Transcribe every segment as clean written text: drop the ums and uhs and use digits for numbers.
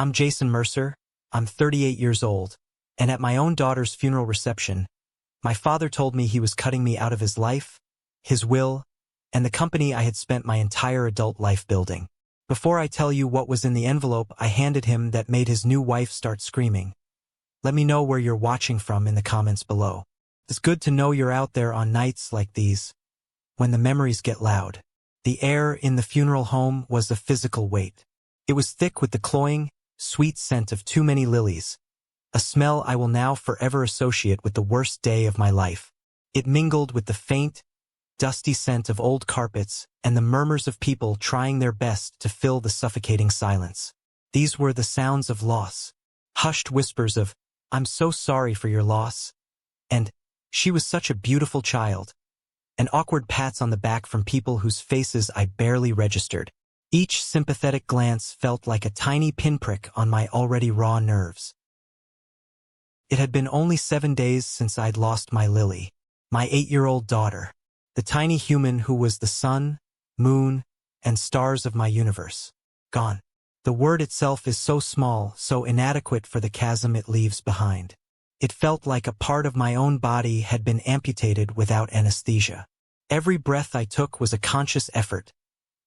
I'm Jason Mercer, I'm 38 years old, and at my own daughter's funeral reception, my father told me he was cutting me out of his life, his will, and the company I had spent my entire adult life building. Before I tell you what was in the envelope I handed him that made his new wife start screaming, let me know where you're watching from in the comments below. It's good to know you're out there on nights like these, when the memories get loud. The air in the funeral home was a physical weight. It was thick with the cloying, sweet scent of too many lilies, a smell I will now forever associate with the worst day of my life. It mingled with the faint, dusty scent of old carpets and the murmurs of people trying their best to fill the suffocating silence. These were the sounds of loss, hushed whispers of, "I'm so sorry for your loss," and "She was such a beautiful child," and awkward pats on the back from people whose faces I barely registered. Each sympathetic glance felt like a tiny pinprick on my already raw nerves. It had been only 7 days since I'd lost my Lily, my 8-year-old daughter, the tiny human who was the sun, moon, and stars of my universe. Gone. The word itself is so small, so inadequate for the chasm it leaves behind. It felt like a part of my own body had been amputated without anesthesia. Every breath I took was a conscious effort,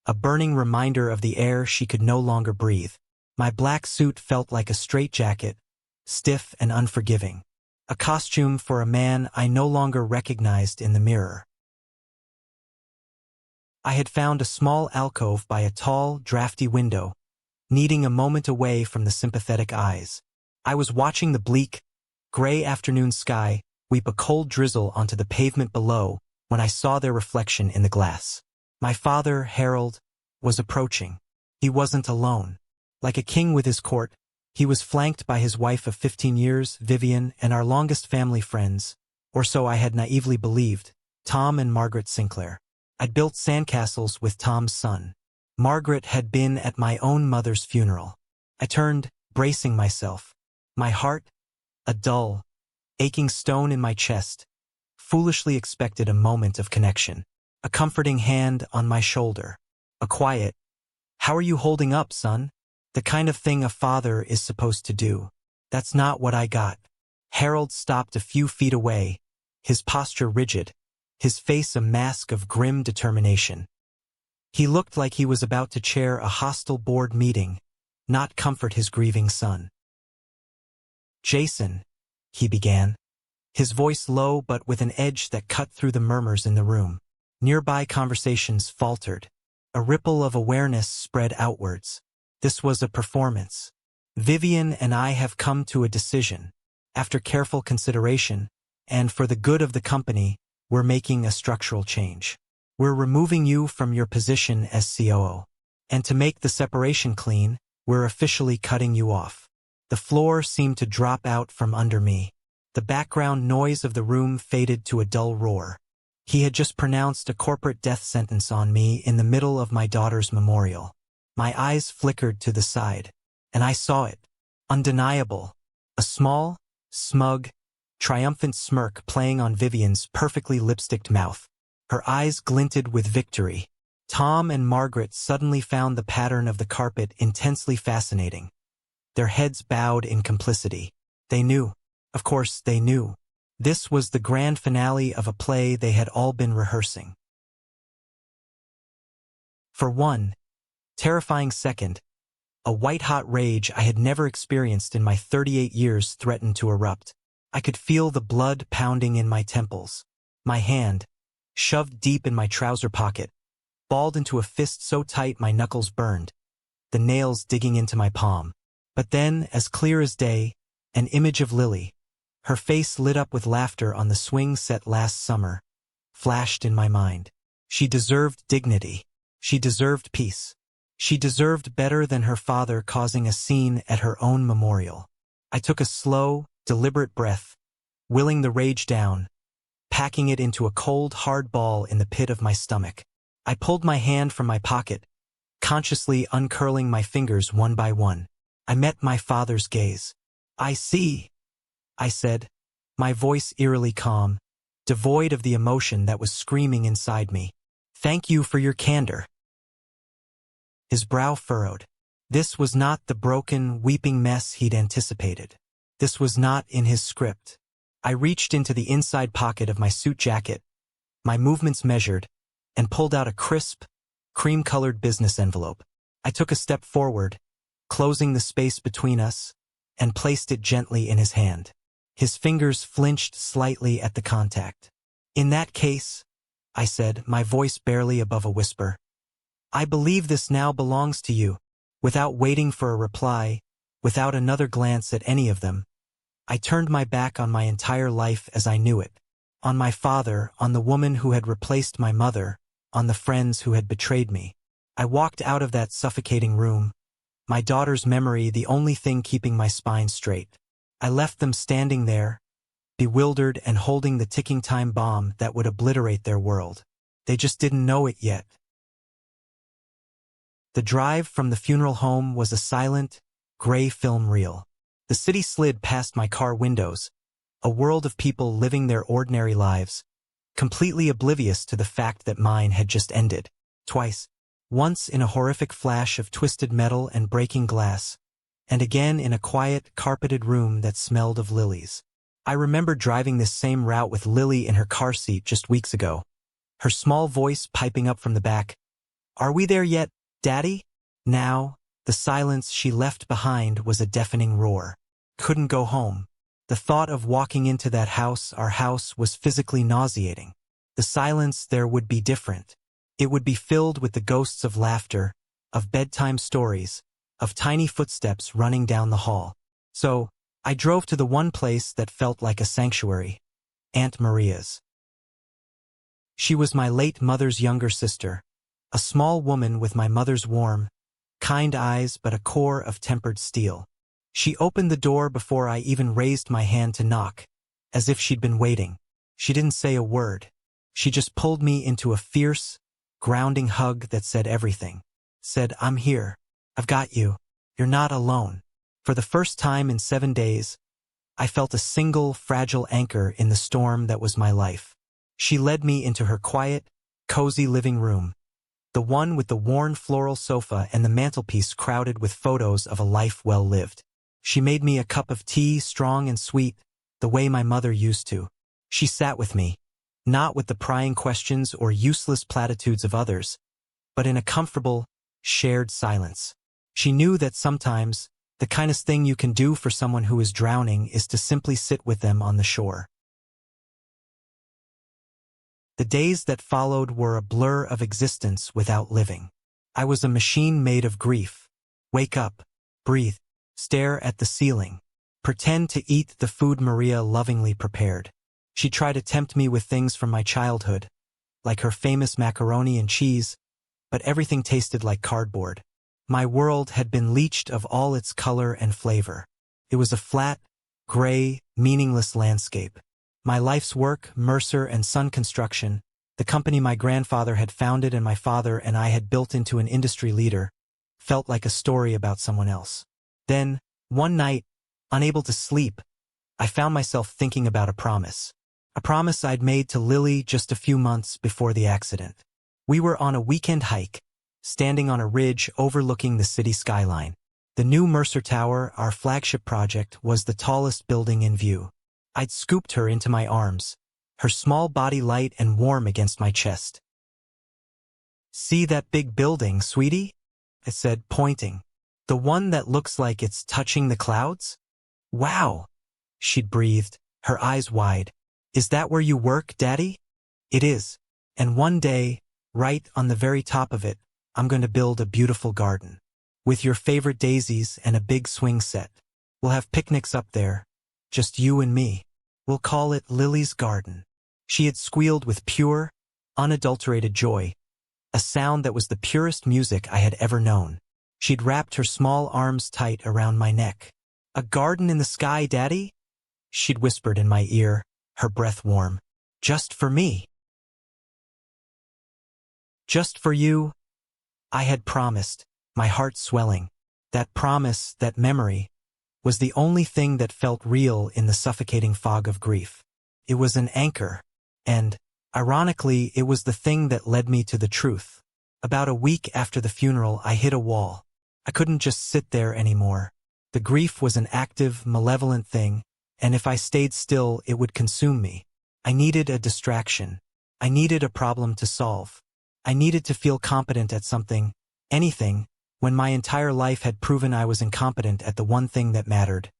a burning reminder of the air she could no longer breathe. My black suit felt like a straitjacket, stiff and unforgiving, a costume for a man I no longer recognized in the mirror. I had found a small alcove by a tall, drafty window, needing a moment away from the sympathetic eyes. I was watching the bleak, gray afternoon sky weep a cold drizzle onto the pavement below when I saw their reflection in the glass. My father, Harold, was approaching. He wasn't alone. Like a king with his court, he was flanked by his wife of 15 years, Vivian, and our longest family friends, or so I had naively believed, Tom and Margaret Sinclair. I'd built sandcastles with Tom's son. Margaret had been at my own mother's funeral. I turned, bracing myself. My heart, a dull, aching stone in my chest, foolishly expected a moment of connection. A comforting hand on my shoulder. A quiet, "How are you holding up, son?" The kind of thing a father is supposed to do. That's not what I got. Harold stopped a few feet away, his posture rigid, his face a mask of grim determination. He looked like he was about to chair a hostile board meeting, not comfort his grieving son. "Jason," he began, his voice low but with an edge that cut through the murmurs in the room. Nearby conversations faltered. A ripple of awareness spread outwards. This was a performance. Vivian and I have come to a decision. After careful consideration, and for the good of the company, we're making a structural change. We're removing you from your position as COO. And to make the separation clean, we're officially cutting you off. The floor seemed to drop out from under me. The background noise of the room faded to a dull roar. He had just pronounced a corporate death sentence on me in the middle of my daughter's memorial. My eyes flickered to the side, and I saw it. Undeniable. A small, smug, triumphant smirk playing on Vivian's perfectly lipsticked mouth. Her eyes glinted with victory. Tom and Margaret suddenly found the pattern of the carpet intensely fascinating. Their heads bowed in complicity. They knew. Of course, they knew. This was the grand finale of a play they had all been rehearsing. For one terrifying second, a white-hot rage I had never experienced in my 38 years threatened to erupt. I could feel the blood pounding in my temples. My hand, shoved deep in my trouser pocket, balled into a fist so tight my knuckles burned, the nails digging into my palm. But then, as clear as day, an image of Lily, her face lit up with laughter on the swing set last summer, flashed in my mind. She deserved dignity. She deserved peace. She deserved better than her father causing a scene at her own memorial. I took a slow, deliberate breath, willing the rage down, packing it into a cold, hard ball in the pit of my stomach. I pulled my hand from my pocket, consciously uncurling my fingers one by one. I met my father's gaze. "I see," I said, my voice eerily calm, devoid of the emotion that was screaming inside me. "Thank you for your candor." His brow furrowed. This was not the broken, weeping mess he'd anticipated. This was not in his script. I reached into the inside pocket of my suit jacket, my movements measured, and pulled out a crisp, cream-colored business envelope. I took a step forward, closing the space between us, and placed it gently in his hand. His fingers flinched slightly at the contact. "In that case," I said, my voice barely above a whisper, "I believe this now belongs to you." Without waiting for a reply, without another glance at any of them, I turned my back on my entire life as I knew it. On my father, on the woman who had replaced my mother, on the friends who had betrayed me. I walked out of that suffocating room, my daughter's memory the only thing keeping my spine straight. I left them standing there, bewildered and holding the ticking time bomb that would obliterate their world. They just didn't know it yet. The drive from the funeral home was a silent, gray film reel. The city slid past my car windows, a world of people living their ordinary lives, completely oblivious to the fact that mine had just ended. Twice. Once in a horrific flash of twisted metal and breaking glass, and again in a quiet, carpeted room that smelled of lilies. I remember driving this same route with Lily in her car seat just weeks ago, her small voice piping up from the back. "Are we there yet, Daddy?" Now, the silence she left behind was a deafening roar. Couldn't go home. The thought of walking into that house, our house, was physically nauseating. The silence there would be different. It would be filled with the ghosts of laughter, of bedtime stories, of tiny footsteps running down the hall. So, I drove to the one place that felt like a sanctuary, Aunt Maria's. She was my late mother's younger sister, a small woman with my mother's warm, kind eyes but a core of tempered steel. She opened the door before I even raised my hand to knock, as if she'd been waiting. She didn't say a word. She just pulled me into a fierce, grounding hug that said everything. Said, "I'm here. I've got you. You're not alone." For the first time in 7 days, I felt a single, fragile anchor in the storm that was my life. She led me into her quiet, cozy living room, the one with the worn floral sofa and the mantelpiece crowded with photos of a life well lived. She made me a cup of tea, strong and sweet, the way my mother used to. She sat with me, not with the prying questions or useless platitudes of others, but in a comfortable, shared silence. She knew that sometimes, the kindest thing you can do for someone who is drowning is to simply sit with them on the shore. The days that followed were a blur of existence without living. I was a machine made of grief. Wake up, breathe, stare at the ceiling, pretend to eat the food Maria lovingly prepared. She tried to tempt me with things from my childhood, like her famous macaroni and cheese, but everything tasted like cardboard. My world had been leached of all its color and flavor. It was a flat, gray, meaningless landscape. My life's work, Mercer and Son Construction, the company my grandfather had founded and my father and I had built into an industry leader, felt like a story about someone else. Then, one night, unable to sleep, I found myself thinking about a promise I'd made to Lily just a few months before the accident. We were on a weekend hike, standing on a ridge overlooking the city skyline. The new Mercer Tower, our flagship project, was the tallest building in view. I'd scooped her into my arms, her small body light and warm against my chest. "See that big building, sweetie?" I said, pointing. "The one that looks like it's touching the clouds?" "Wow," she'd breathed, her eyes wide. "Is that where you work, Daddy?" "It is. And one day, right on the very top of it, I'm going to build a beautiful garden. With your favorite daisies and a big swing set. We'll have picnics up there. Just you and me. We'll call it Lily's Garden." She had squealed with pure, unadulterated joy, a sound that was the purest music I had ever known. She'd wrapped her small arms tight around my neck. "A garden in the sky, Daddy?" She'd whispered in my ear, her breath warm. "Just for me." "Just for you," I had promised, my heart swelling. That promise, that memory, was the only thing that felt real in the suffocating fog of grief. It was an anchor, and, ironically, it was the thing that led me to the truth. About a week after the funeral, I hit a wall. I couldn't just sit there anymore. The grief was an active, malevolent thing, and if I stayed still, it would consume me. I needed a distraction. I needed a problem to solve. I needed to feel competent at something, anything, when my entire life had proven I was incompetent at the one thing that mattered,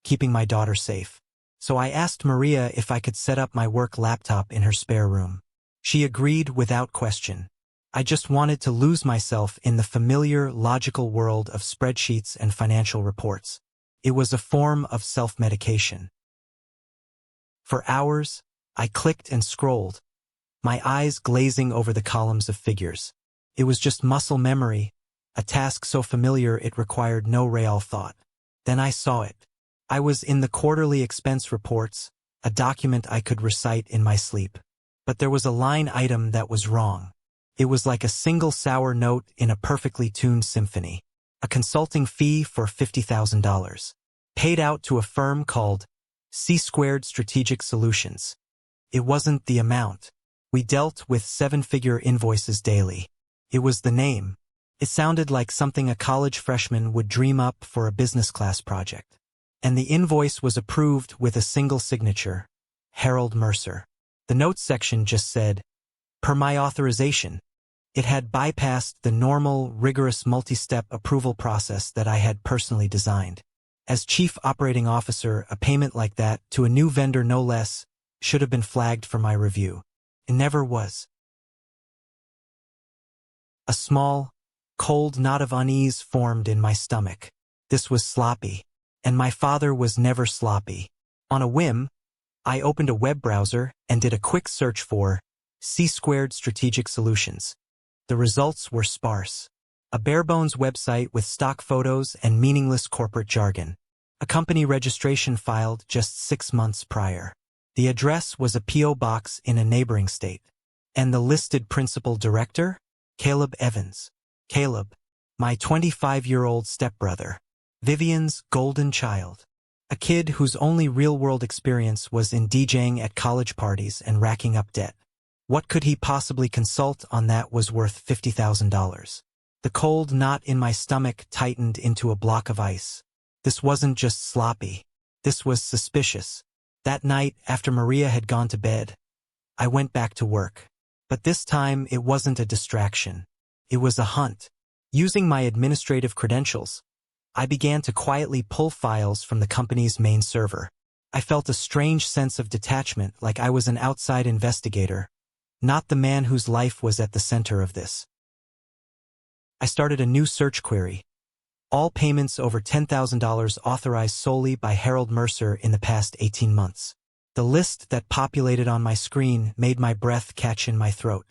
keeping my daughter safe. So I asked Maria if I could set up my work laptop in her spare room. She agreed without question. I just wanted to lose myself in the familiar, logical world of spreadsheets and financial reports. It was a form of self-medication. For hours, I clicked and scrolled, my eyes glazing over the columns of figures. It was just muscle memory, a task so familiar it required no real thought. Then I saw it. I was in the quarterly expense reports, a document I could recite in my sleep. But there was a line item that was wrong. It was like a single sour note in a perfectly tuned symphony. A consulting fee for $50,000. Paid out to a firm called C² Strategic Solutions. It wasn't the amount. We dealt with 7-figure invoices daily. It was the name. It sounded like something a college freshman would dream up for a business class project. And the invoice was approved with a single signature, Harold Mercer. The notes section just said, "Per my authorization." It had bypassed the normal, rigorous multi-step approval process that I had personally designed. As Chief Operating Officer, a payment like that, to a new vendor no less, should have been flagged for my review. It never was. A small, cold knot of unease formed in my stomach. This was sloppy. And my father was never sloppy. On a whim, I opened a web browser and did a quick search for C² Strategic Solutions. The results were sparse. A bare-bones website with stock photos and meaningless corporate jargon. A company registration filed just 6 months prior. The address was a P.O. box in a neighboring state. And the listed principal director? Caleb Evans. Caleb, my 25-year-old stepbrother. Vivian's golden child. A kid whose only real-world experience was in DJing at college parties and racking up debt. What could he possibly consult on that was worth $50,000? The cold knot in my stomach tightened into a block of ice. This wasn't just sloppy. This was suspicious. That night, after Maria had gone to bed, I went back to work. But this time, it wasn't a distraction. It was a hunt. Using my administrative credentials, I began to quietly pull files from the company's main server. I felt a strange sense of detachment, like I was an outside investigator, not the man whose life was at the center of this. I started a new search query. All payments over $10,000 authorized solely by Harold Mercer in the past 18 months. The list that populated on my screen made my breath catch in my throat.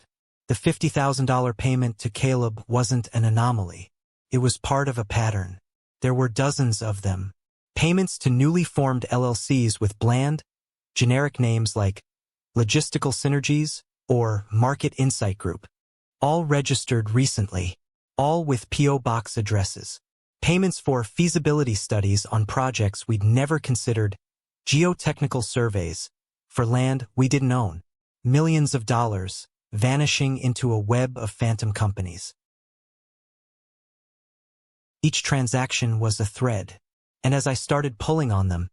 The $50,000 payment to Caleb wasn't an anomaly. It was part of a pattern. There were dozens of them. Payments to newly formed LLCs with bland, generic names like Logistical Synergies or Market Insight Group. All registered recently. All with P.O. Box addresses. Payments for feasibility studies on projects we'd never considered. Geotechnical surveys for land we didn't own. Millions of dollars vanishing into a web of phantom companies. Each transaction was a thread, and as I started pulling on them,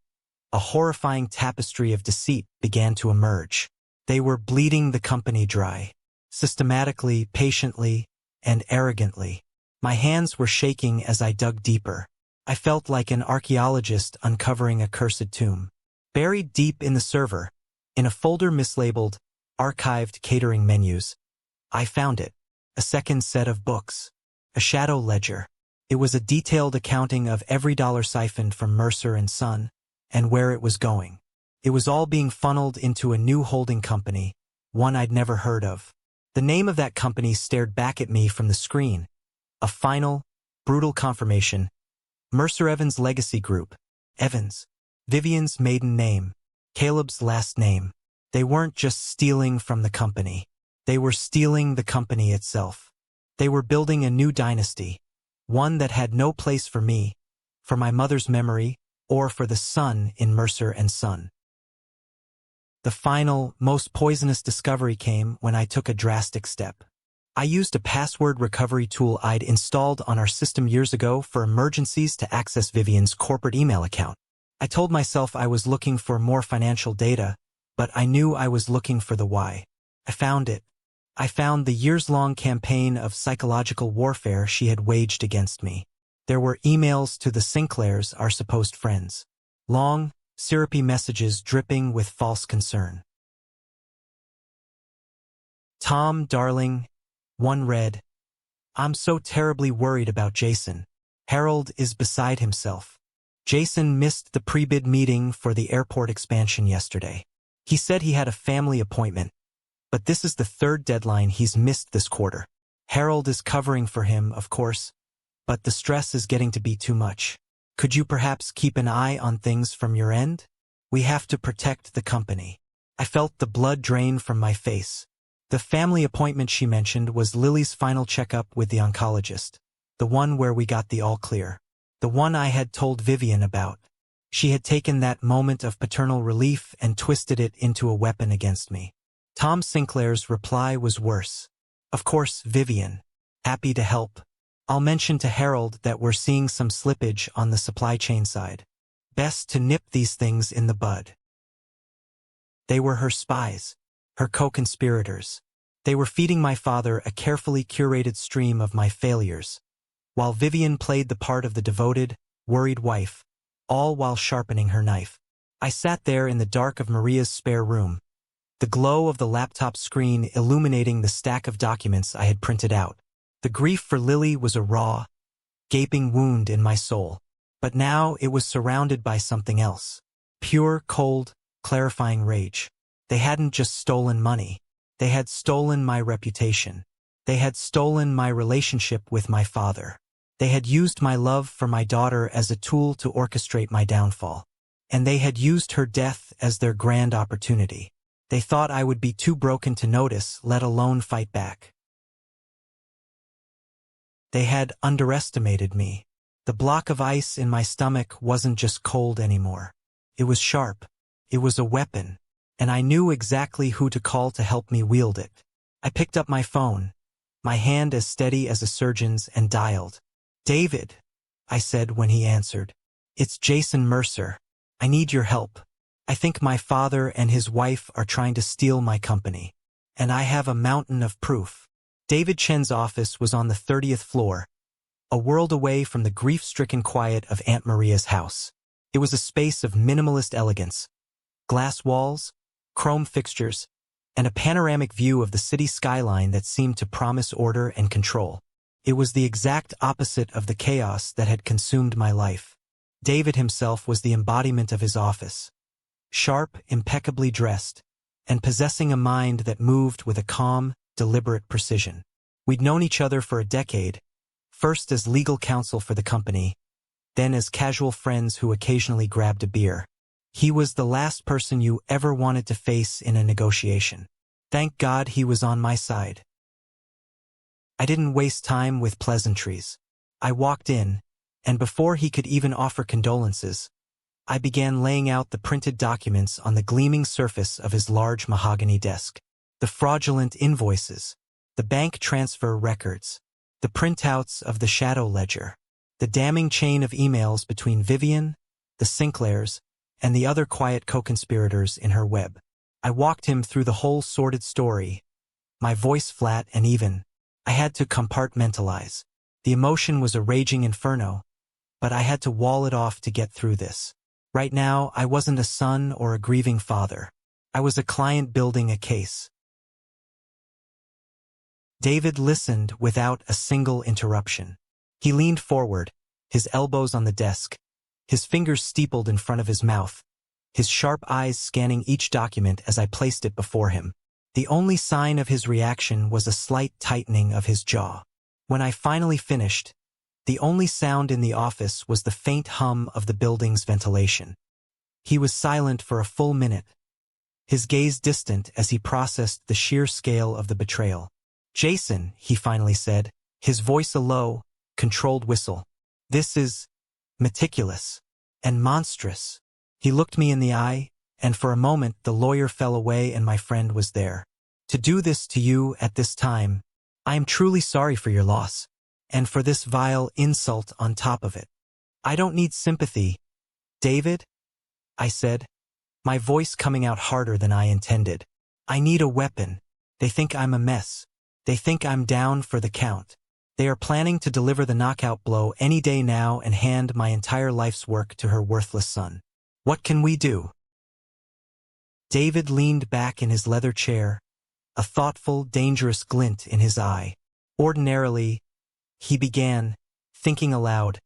a horrifying tapestry of deceit began to emerge. They were bleeding the company dry, systematically, patiently, and arrogantly. My hands were shaking as I dug deeper. I felt like an archaeologist uncovering a cursed tomb. Buried deep in the server, in a folder mislabeled Archived Catering Menus, I found it. A second set of books. A shadow ledger. It was a detailed accounting of every dollar siphoned from Mercer & Son, and where it was going. It was all being funneled into a new holding company, one I'd never heard of. The name of that company stared back at me from the screen. A final, brutal confirmation. Mercer Evans Legacy Group. Evans. Vivian's maiden name. Caleb's last name. They weren't just stealing from the company. They were stealing the company itself. They were building a new dynasty. One that had no place for me, for my mother's memory, or for the son in Mercer & Son. The final, most poisonous discovery came when I took a drastic step. I used a password recovery tool I'd installed on our system years ago for emergencies to access Vivian's corporate email account. I told myself I was looking for more financial data, but I knew I was looking for the why. I found it. I found the years-long campaign of psychological warfare she had waged against me. There were emails to the Sinclairs, our supposed friends. Long, syrupy messages dripping with false concern. Tom, darling, one read, I'm so terribly worried about Jason. Harold is beside himself. Jason missed the pre-bid meeting for the airport expansion yesterday. He said he had a family appointment, but this is the third deadline he's missed this quarter. Harold is covering for him, of course, but the stress is getting to be too much. Could you perhaps keep an eye on things from your end? We have to protect the company. I felt the blood drain from my face. The family appointment she mentioned was Lily's final checkup with the oncologist, the one where we got the all clear, the one I had told Vivian about. She had taken that moment of paternal relief and twisted it into a weapon against me. Tom Sinclair's reply was worse. Of course, Vivian. Happy to help. I'll mention to Harold that we're seeing some slippage on the supply chain side. Best to nip these things in the bud. They were her spies, her co-conspirators. They were feeding my father a carefully curated stream of my failures, while Vivian played the part of the devoted, worried wife, all while sharpening her knife. I sat there in the dark of Maria's spare room, the glow of the laptop screen illuminating the stack of documents I had printed out. The grief for Lily was a raw, gaping wound in my soul, but now it was surrounded by something else. Pure, cold, clarifying rage. They hadn't just stolen money. They had stolen my reputation. They had stolen my relationship with my father. They had used my love for my daughter as a tool to orchestrate my downfall. And they had used her death as their grand opportunity. They thought I would be too broken to notice, let alone fight back. They had underestimated me. The block of ice in my stomach wasn't just cold anymore. It was sharp. It was a weapon. And I knew exactly who to call to help me wield it. I picked up my phone, my hand as steady as a surgeon's, and dialed. David, I said when he answered. It's Jason Mercer. I need your help. I think my father and his wife are trying to steal my company. And I have a mountain of proof. David Chen's office was on the 30th floor, a world away from the grief-stricken quiet of Aunt Maria's house. It was a space of minimalist elegance. Glass walls, chrome fixtures, and a panoramic view of the city skyline that seemed to promise order and control. It was the exact opposite of the chaos that had consumed my life. David himself was the embodiment of his office. Sharp, impeccably dressed, and possessing a mind that moved with a calm, deliberate precision. We'd known each other for a decade, first as legal counsel for the company, then as casual friends who occasionally grabbed a beer. He was the last person you ever wanted to face in a negotiation. Thank God he was on my side. I didn't waste time with pleasantries. I walked in, and before he could even offer condolences, I began laying out the printed documents on the gleaming surface of his large mahogany desk. The fraudulent invoices, the bank transfer records, the printouts of the shadow ledger, the damning chain of emails between Vivian, the Sinclairs, and the other quiet co-conspirators in her web. I walked him through the whole sordid story, my voice flat and even. I had to compartmentalize. The emotion was a raging inferno, but I had to wall it off to get through this. Right now, I wasn't a son or a grieving father. I was a client building a case. David listened without a single interruption. He leaned forward, his elbows on the desk, his fingers steepled in front of his mouth, his sharp eyes scanning each document as I placed it before him. The only sign of his reaction was a slight tightening of his jaw. When I finally finished, the only sound in the office was the faint hum of the building's ventilation. He was silent for a full minute, his gaze distant as he processed the sheer scale of the betrayal. Jason, he finally said, his voice a low, controlled whistle. This is meticulous and monstrous. He looked me in the eye, and for a moment the lawyer fell away and my friend was there. To do this to you at this time, I am truly sorry for your loss, and for this vile insult on top of it. I don't need sympathy, David, I said, my voice coming out harder than I intended. I need a weapon. They think I'm a mess. They think I'm down for the count. They are planning to deliver the knockout blow any day now and hand my entire life's work to her worthless son. What can we do? David leaned back in his leather chair, a thoughtful, dangerous glint in his eye. Ordinarily, he began, thinking aloud,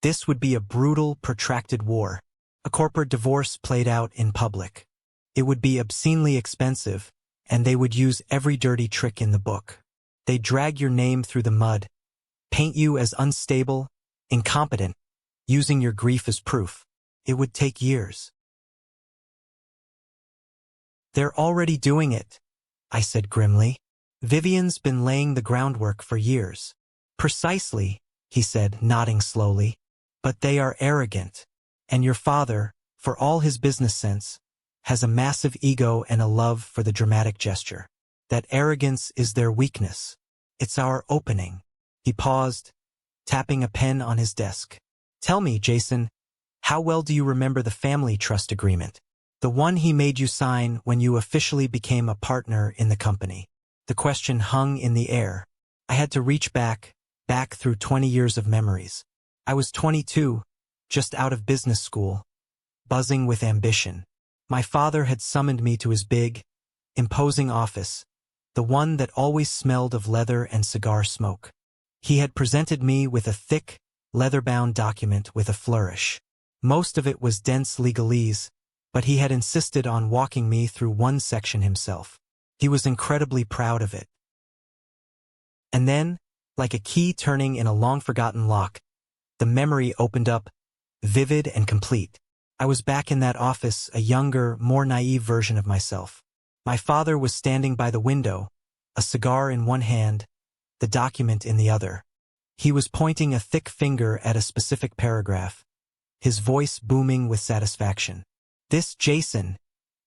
this would be a brutal, protracted war. A corporate divorce played out in public. It would be obscenely expensive, and they would use every dirty trick in the book. They'd drag your name through the mud, paint you as unstable, incompetent, using your grief as proof. It would take years. They're already doing it, I said grimly. Vivian's been laying the groundwork for years. Precisely, he said, nodding slowly. But they are arrogant. And your father, for all his business sense, has a massive ego and a love for the dramatic gesture. That arrogance is their weakness. It's our opening. He paused, tapping a pen on his desk. Tell me, Jason, how well do you remember the family trust agreement? The one he made you sign when you officially became a partner in the company. The question hung in the air. I had to reach back through 20 years of memories. I was 22, just out of business school, buzzing with ambition. My father had summoned me to his big, imposing office, the one that always smelled of leather and cigar smoke. He had presented me with a thick, leather-bound document with a flourish. Most of it was dense legalese, but he had insisted on walking me through one section himself. He was incredibly proud of it. And then, like a key turning in a long-forgotten lock, the memory opened up, vivid and complete. I was back in that office, a younger, more naive version of myself. My father was standing by the window, a cigar in one hand, the document in the other. He was pointing a thick finger at a specific paragraph, his voice booming with satisfaction. This Jason,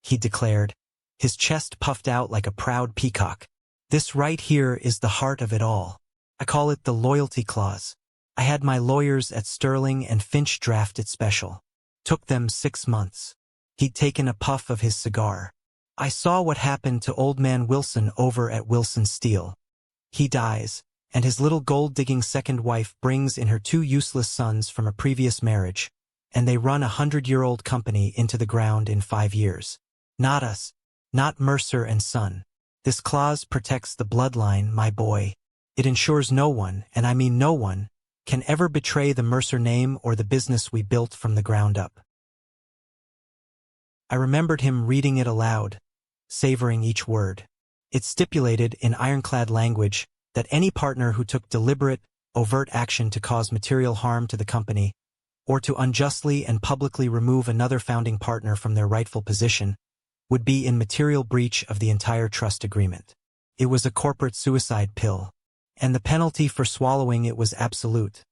he declared, his chest puffed out like a proud peacock. This right here is the heart of it all. I call it the loyalty clause. I had my lawyers at Sterling and Finch draft it special. Took them 6 months. He'd taken a puff of his cigar. I saw what happened to old man Wilson over at Wilson Steel. He dies, and his little gold-digging second wife brings in her 2 useless sons from a previous marriage, and they run a 100-year-old company into the ground in 5 years. Not us. Not Mercer and Son. This clause protects the bloodline, my boy. It ensures no one, and I mean no one, can ever betray the Mercer name or the business we built from the ground up. I remembered him reading it aloud, savoring each word. It stipulated in ironclad language that any partner who took deliberate, overt action to cause material harm to the company, or to unjustly and publicly remove another founding partner from their rightful position, would be in material breach of the entire trust agreement. It was a corporate suicide pill, and the penalty for swallowing it was absolute.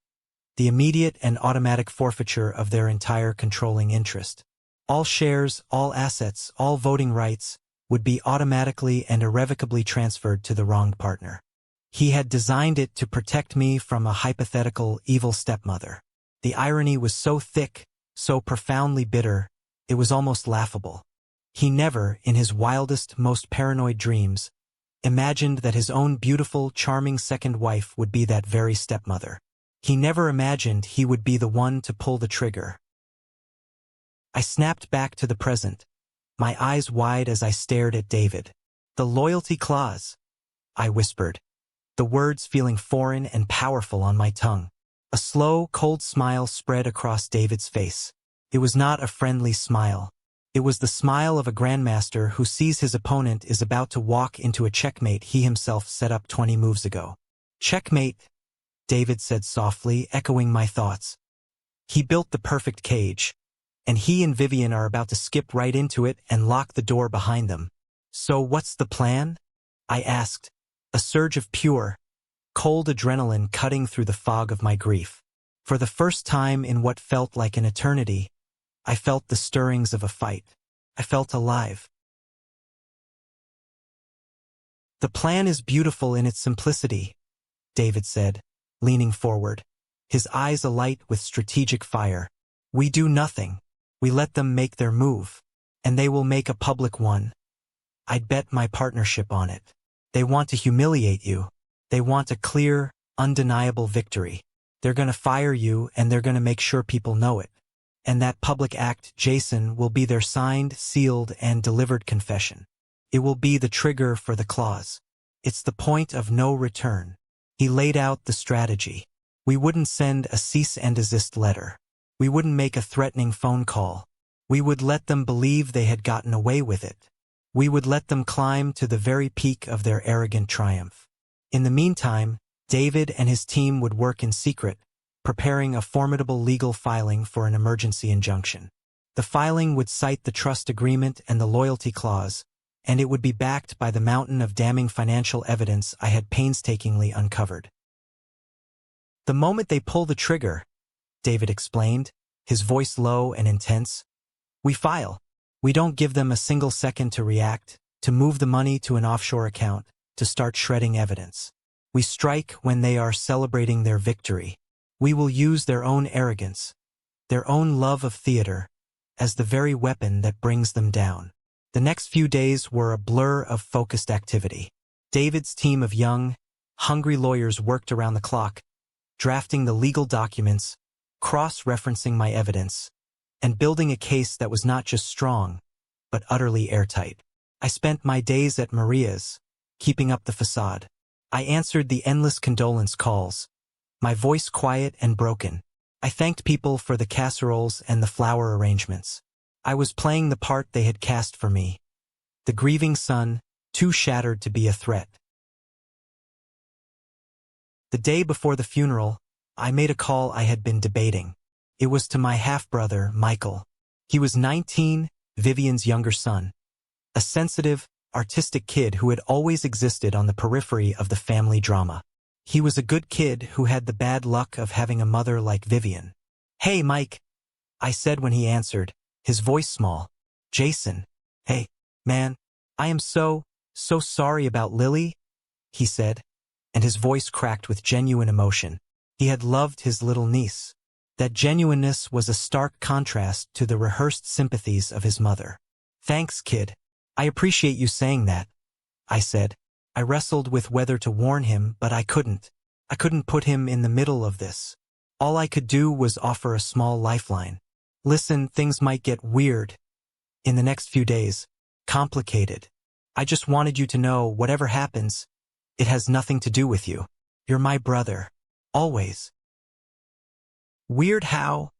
The immediate and automatic forfeiture of their entire controlling interest. All shares, all assets, all voting rights would be automatically and irrevocably transferred to the wronged partner. He had designed it to protect me from a hypothetical evil stepmother. The irony was so thick, so profoundly bitter, it was almost laughable. He never, in his wildest, most paranoid dreams, imagined that his own beautiful, charming second wife would be that very stepmother. He never imagined he would be the one to pull the trigger. I snapped back to the present, my eyes wide as I stared at David. The loyalty clause, I whispered, the words feeling foreign and powerful on my tongue. A slow, cold smile spread across David's face. It was not a friendly smile. It was the smile of a grandmaster who sees his opponent is about to walk into a checkmate he himself set up 20 moves ago. Checkmate, David said softly, echoing my thoughts. He built the perfect cage, and he and Vivian are about to skip right into it and lock the door behind them. So what's the plan? I asked, a surge of pure, cold adrenaline cutting through the fog of my grief. For the first time in what felt like an eternity, I felt the stirrings of a fight. I felt alive. The plan is beautiful in its simplicity, David said, leaning forward, his eyes alight with strategic fire. We do nothing. We let them make their move, and they will make a public one. I'd bet my partnership on it. They want to humiliate you. They want a clear, undeniable victory. They're going to fire you, and they're going to make sure people know it. And that public act, Jason, will be their signed, sealed, and delivered confession. It will be the trigger for the clause. It's the point of no return. He laid out the strategy. We wouldn't send a cease and desist letter. We wouldn't make a threatening phone call. We would let them believe they had gotten away with it. We would let them climb to the very peak of their arrogant triumph. In the meantime, David and his team would work in secret, preparing a formidable legal filing for an emergency injunction. The filing would cite the trust agreement and the loyalty clause, and it would be backed by the mountain of damning financial evidence I had painstakingly uncovered. The moment they pull the trigger, David explained, his voice low and intense, we file. We don't give them a single second to react, to move the money to an offshore account, to start shredding evidence. We strike when they are celebrating their victory. We will use their own arrogance, their own love of theater, as the very weapon that brings them down. The next few days were a blur of focused activity. David's team of young, hungry lawyers worked around the clock, drafting the legal documents, cross-referencing my evidence, and building a case that was not just strong, but utterly airtight. I spent my days at Maria's, keeping up the facade. I answered the endless condolence calls, my voice quiet and broken. I thanked people for the casseroles and the flower arrangements. I was playing the part they had cast for me, the grieving son, too shattered to be a threat. The day before the funeral, I made a call I had been debating. It was to my half-brother, Michael. He was 19, Vivian's younger son, a sensitive, artistic kid who had always existed on the periphery of the family drama. He was a good kid who had the bad luck of having a mother like Vivian. "Hey, Mike," I said when he answered, his voice small. "Jason. Hey, man, I am so sorry about Lily," he said, and his voice cracked with genuine emotion. He had loved his little niece. That genuineness was a stark contrast to the rehearsed sympathies of his mother. "Thanks, kid. I appreciate you saying that," I said. I wrestled with whether to warn him, but I couldn't. I couldn't put him in the middle of this. All I could do was offer a small lifeline. "Listen, things might get weird in the next few days. Complicated. I just wanted you to know, whatever happens, it has nothing to do with you. You're my brother. Always." "Weird how?"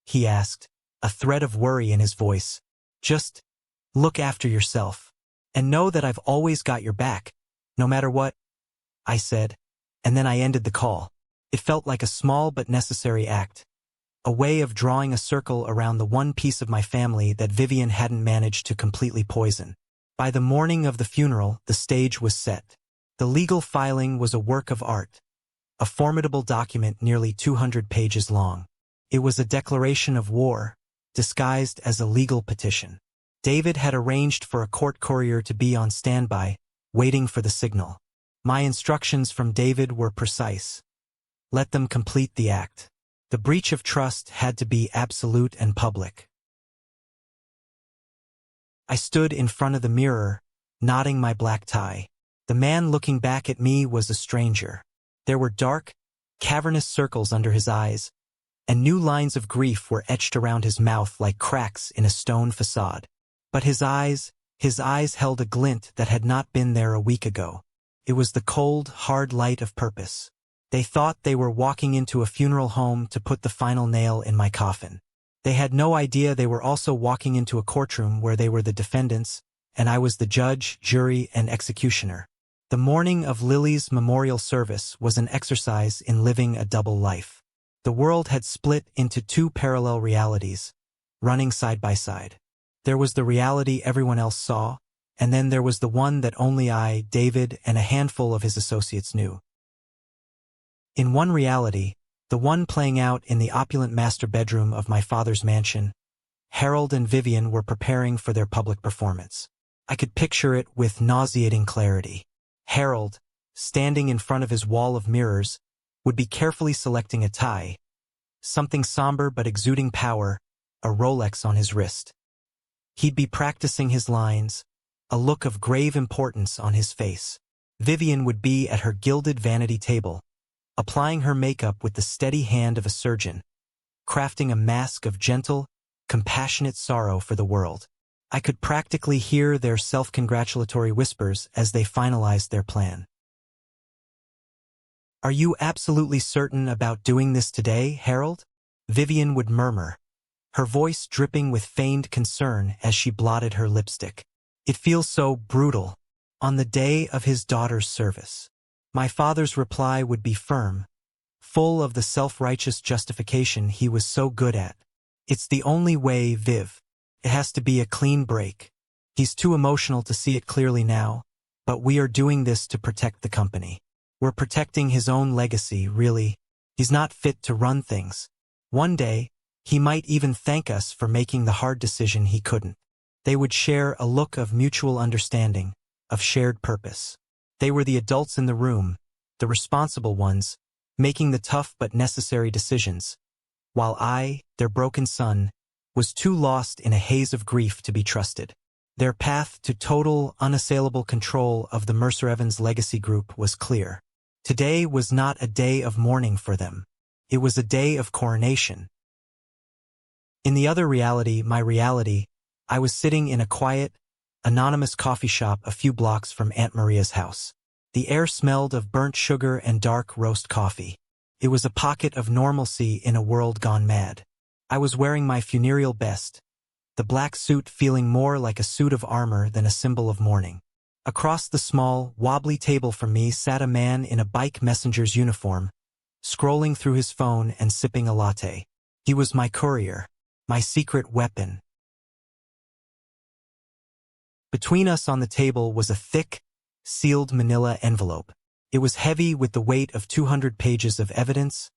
he asked, a thread of worry in his voice. "Just look after yourself. And know that I've always got your back, no matter what," I said, and then I ended the call. It felt like a small but necessary act, a way of drawing a circle around the one piece of my family that Vivian hadn't managed to completely poison. By the morning of the funeral, the stage was set. The legal filing was a work of art, a formidable document nearly 200 pages long. It was a declaration of war, disguised as a legal petition. David had arranged for a court courier to be on standby, waiting for the signal. My instructions from David were precise. Let them complete the act. The breach of trust had to be absolute and public. I stood in front of the mirror, knotting my black tie. The man looking back at me was a stranger. There were dark, cavernous circles under his eyes, and new lines of grief were etched around his mouth like cracks in a stone facade. But his eyes held a glint that had not been there a week ago. It was the cold, hard light of purpose. They thought they were walking into a funeral home to put the final nail in my coffin. They had no idea they were also walking into a courtroom where they were the defendants, and I was the judge, jury, and executioner. The morning of Lily's memorial service was an exercise in living a double life. The world had split into two parallel realities, running side by side. There was the reality everyone else saw, and then there was the one that only I, David, and a handful of his associates knew. In one reality, the one playing out in the opulent master bedroom of my father's mansion, Harold and Vivian were preparing for their public performance. I could picture it with nauseating clarity. Harold, standing in front of his wall of mirrors, would be carefully selecting a tie, something somber but exuding power, a Rolex on his wrist. He'd be practicing his lines, a look of grave importance on his face. Vivian would be at her gilded vanity table, applying her makeup with the steady hand of a surgeon, crafting a mask of gentle, compassionate sorrow for the world. I could practically hear their self-congratulatory whispers as they finalized their plan. "Are you absolutely certain about doing this today, Harold?" Vivian would murmur, her voice dripping with feigned concern as she blotted her lipstick. "It feels so brutal. On the day of his daughter's service." My father's reply would be firm, full of the self-righteous justification he was so good at. "It's the only way, Viv. It has to be a clean break. He's too emotional to see it clearly now, but we are doing this to protect the company. We're protecting his own legacy, really. He's not fit to run things. One day, he might even thank us for making the hard decision he couldn't." They would share a look of mutual understanding, of shared purpose. They were the adults in the room, the responsible ones, making the tough but necessary decisions, while I, their broken son, was too lost in a haze of grief to be trusted. Their path to total, unassailable control of the Mercer Evans legacy group was clear. Today was not a day of mourning for them. It was a day of coronation. In the other reality, my reality, I was sitting in a quiet, anonymous coffee shop a few blocks from Aunt Maria's house. The air smelled of burnt sugar and dark roast coffee. It was a pocket of normalcy in a world gone mad. I was wearing my funereal best, the black suit feeling more like a suit of armor than a symbol of mourning. Across the small, wobbly table from me sat a man in a bike messenger's uniform, scrolling through his phone and sipping a latte. He was my courier, my secret weapon. Between us on the table was a thick, sealed manila envelope. It was heavy with the weight of 200 pages of evidence,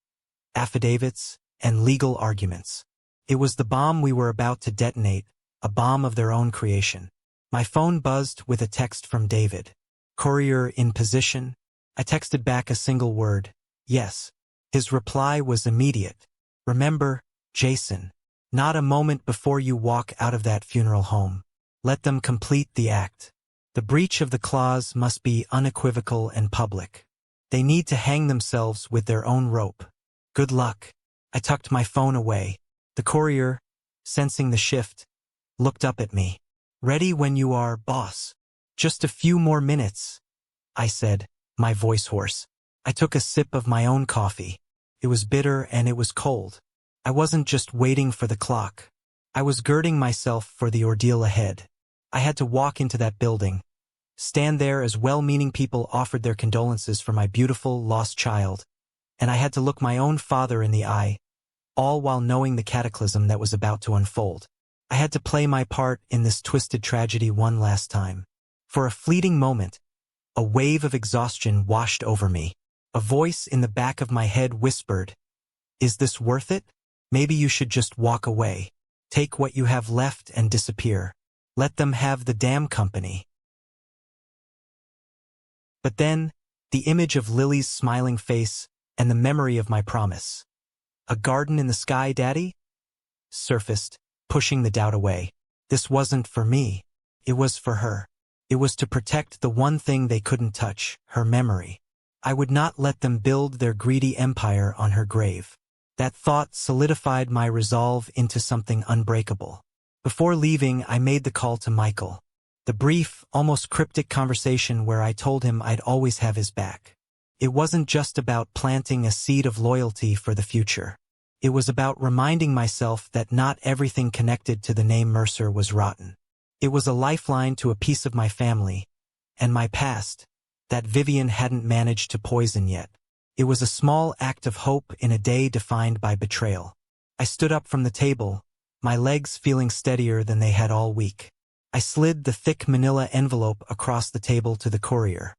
affidavits, and legal arguments. It was the bomb we were about to detonate, a bomb of their own creation. My phone buzzed with a text from David. "Courier in position?" I texted back a single word, "Yes." His reply was immediate. "Remember, Jason, not a moment before you walk out of that funeral home. Let them complete the act. The breach of the clause must be unequivocal and public. They need to hang themselves with their own rope. Good luck." I tucked my phone away. The courier, sensing the shift, looked up at me. "Ready when you are, boss." "Just a few more minutes," I said, my voice hoarse. I took a sip of my own coffee. It was bitter and it was cold. I wasn't just waiting for the clock. I was girding myself for the ordeal ahead. I had to walk into that building, stand there as well-meaning people offered their condolences for my beautiful, lost child, and I had to look my own father in the eye, all while knowing the cataclysm that was about to unfold. I had to play my part in this twisted tragedy one last time. For a fleeting moment, a wave of exhaustion washed over me. A voice in the back of my head whispered, "Is this worth it? Maybe you should just walk away. Take what you have left and disappear. Let them have the damn company." But then, the image of Lily's smiling face and the memory of my promise. "A garden in the sky, Daddy?" surfaced, pushing the doubt away. This wasn't for me. It was for her. It was to protect the one thing they couldn't touch, her memory. I would not let them build their greedy empire on her grave. That thought solidified my resolve into something unbreakable. Before leaving, I made the call to Michael. The brief, almost cryptic conversation where I told him I'd always have his back. It wasn't just about planting a seed of loyalty for the future. It was about reminding myself that not everything connected to the name Mercer was rotten. It was a lifeline to a piece of my family, and my past, that Vivian hadn't managed to poison yet. It was a small act of hope in a day defined by betrayal. I stood up from the table, my legs feeling steadier than they had all week. I slid the thick manila envelope across the table to the courier.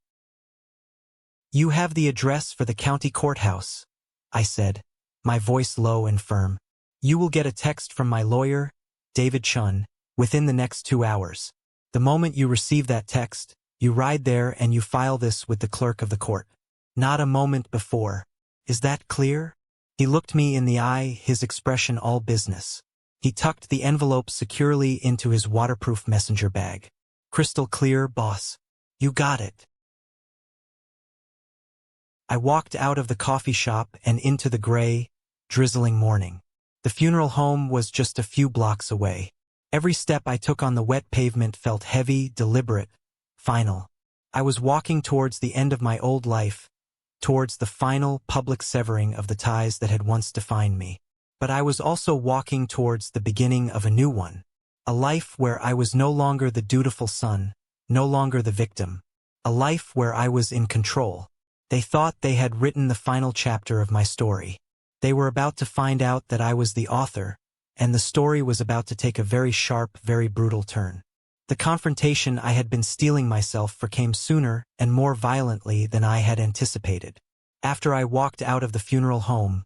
"You have the address for the county courthouse," I said, my voice low and firm. "You will get a text from my lawyer, David Chun, within the next 2 hours. The moment you receive that text, You ride there and you file this with the clerk of the court. Not a moment before. Is that clear? He looked me in the eye, his expression all business. He tucked the envelope securely into his waterproof messenger bag. Crystal clear, boss. You got it. I walked out of the coffee shop and into the gray, drizzling morning. The funeral home was just a few blocks away. Every step I took on the wet pavement felt heavy, deliberate, final. I was walking towards the end of my old life, towards the final public severing of the ties that had once defined me. But I was also walking towards the beginning of a new one, a life where I was no longer the dutiful son, no longer the victim, a life where I was in control. They thought they had written the final chapter of my story. They were about to find out that I was the author, and the story was about to take a very sharp, very brutal turn. The confrontation I had been steeling myself for came sooner and more violently than I had anticipated. After I walked out of the funeral home,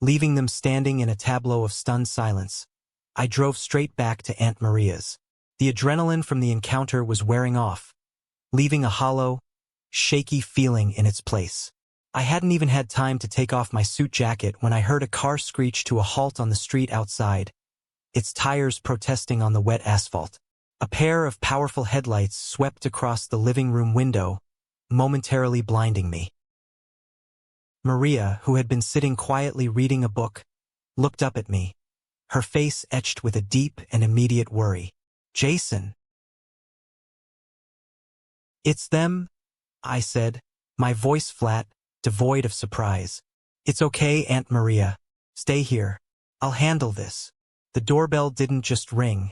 leaving them standing in a tableau of stunned silence, I drove straight back to Aunt Maria's. The adrenaline from the encounter was wearing off, leaving a hollow, shaky feeling in its place. I hadn't even had time to take off my suit jacket when I heard a car screech to a halt on the street outside, its tires protesting on the wet asphalt. A pair of powerful headlights swept across the living room window, momentarily blinding me. Maria, who had been sitting quietly reading a book, looked up at me, her face etched with a deep and immediate worry. Jason. It's them, I said, my voice flat, devoid of surprise. It's okay, Aunt Maria. Stay here. I'll handle this. The doorbell didn't just ring.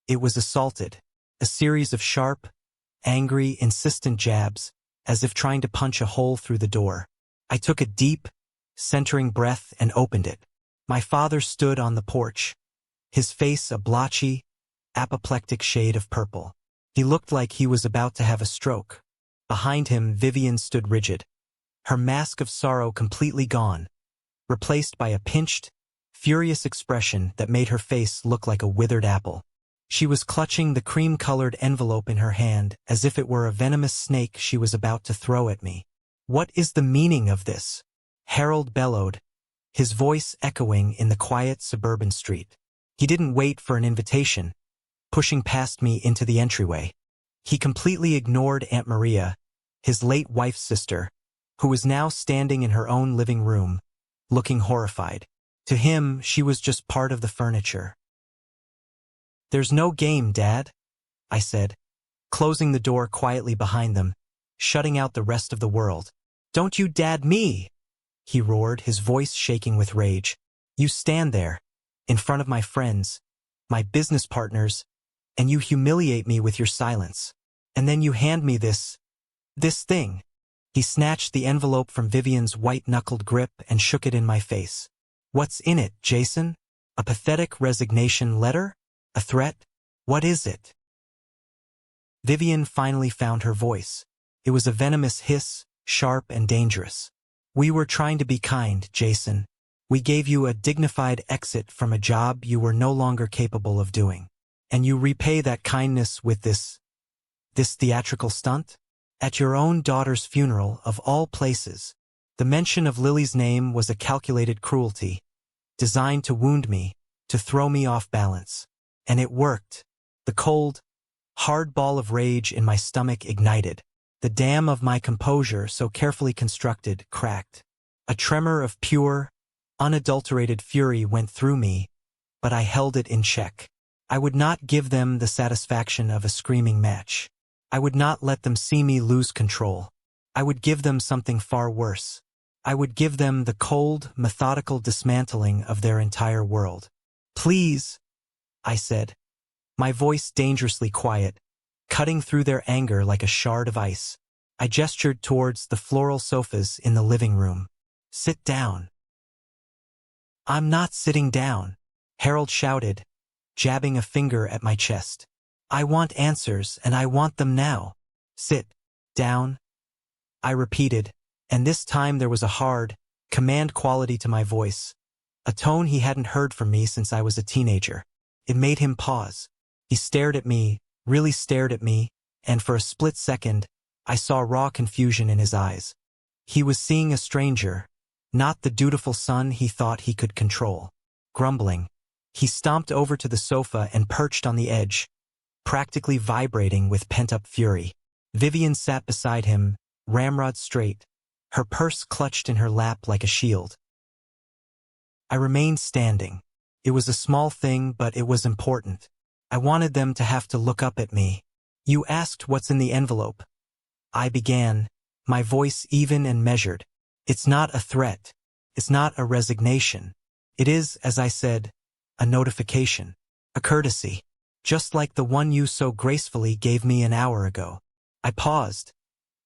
It was assaulted. A series of sharp, angry, insistent jabs, as if trying to punch a hole through the door. I took a deep, centering breath and opened it. My father stood on the porch, his face a blotchy, apoplectic shade of purple. He looked like he was about to have a stroke. Behind him, Vivian stood rigid, her mask of sorrow completely gone, replaced by a pinched, furious expression that made her face look like a withered apple. She was clutching the cream-colored envelope in her hand as if it were a venomous snake she was about to throw at me. What is the meaning of this? Harold bellowed, his voice echoing in the quiet suburban street. He didn't wait for an invitation, pushing past me into the entryway. He completely ignored Aunt Maria, his late wife's sister, who was now standing in her own living room, looking horrified. To him, she was just part of the furniture. There's no game, Dad, I said, closing the door quietly behind them, shutting out the rest of the world. Don't you dad me, he roared, his voice shaking with rage. You stand there, in front of my friends, my business partners, and you humiliate me with your silence. And then you hand me this thing. He snatched the envelope from Vivian's white-knuckled grip and shook it in my face. What's in it, Jason? A pathetic resignation letter? A threat? What is it? Vivian finally found her voice. It was a venomous hiss, sharp and dangerous. We were trying to be kind, Jason. We gave you a dignified exit from a job you were no longer capable of doing. And you repay that kindness with this theatrical stunt? At your own daughter's funeral, of all places. The mention of Lily's name was a calculated cruelty, designed to wound me, to throw me off balance. And it worked. The cold, hard ball of rage in my stomach ignited. The dam of my composure, so carefully constructed, cracked. A tremor of pure, unadulterated fury went through me, but I held it in check. I would not give them the satisfaction of a screaming match. I would not let them see me lose control. I would give them something far worse. I would give them the cold, methodical dismantling of their entire world. Please, I said, my voice dangerously quiet, cutting through their anger like a shard of ice. I gestured towards the floral sofas in the living room. Sit down. I'm not sitting down, Harold shouted, jabbing a finger at my chest. I want answers, and I want them now. Sit down, I repeated, and this time there was a hard, command quality to my voice, a tone he hadn't heard from me since I was a teenager. It made him pause. He stared at me, really stared at me, and for a split second, I saw raw confusion in his eyes. He was seeing a stranger, not the dutiful son he thought he could control. Grumbling, he stomped over to the sofa and perched on the edge, practically vibrating with pent-up fury. Vivian sat beside him, ramrod straight, her purse clutched in her lap like a shield. I remained standing. It was a small thing, but it was important. I wanted them to have to look up at me. "You asked what's in the envelope," I began, my voice even and measured. "It's not a threat. It's not a resignation. It is, as I said, a notification, a courtesy, just like the one you so gracefully gave me an hour ago." I paused,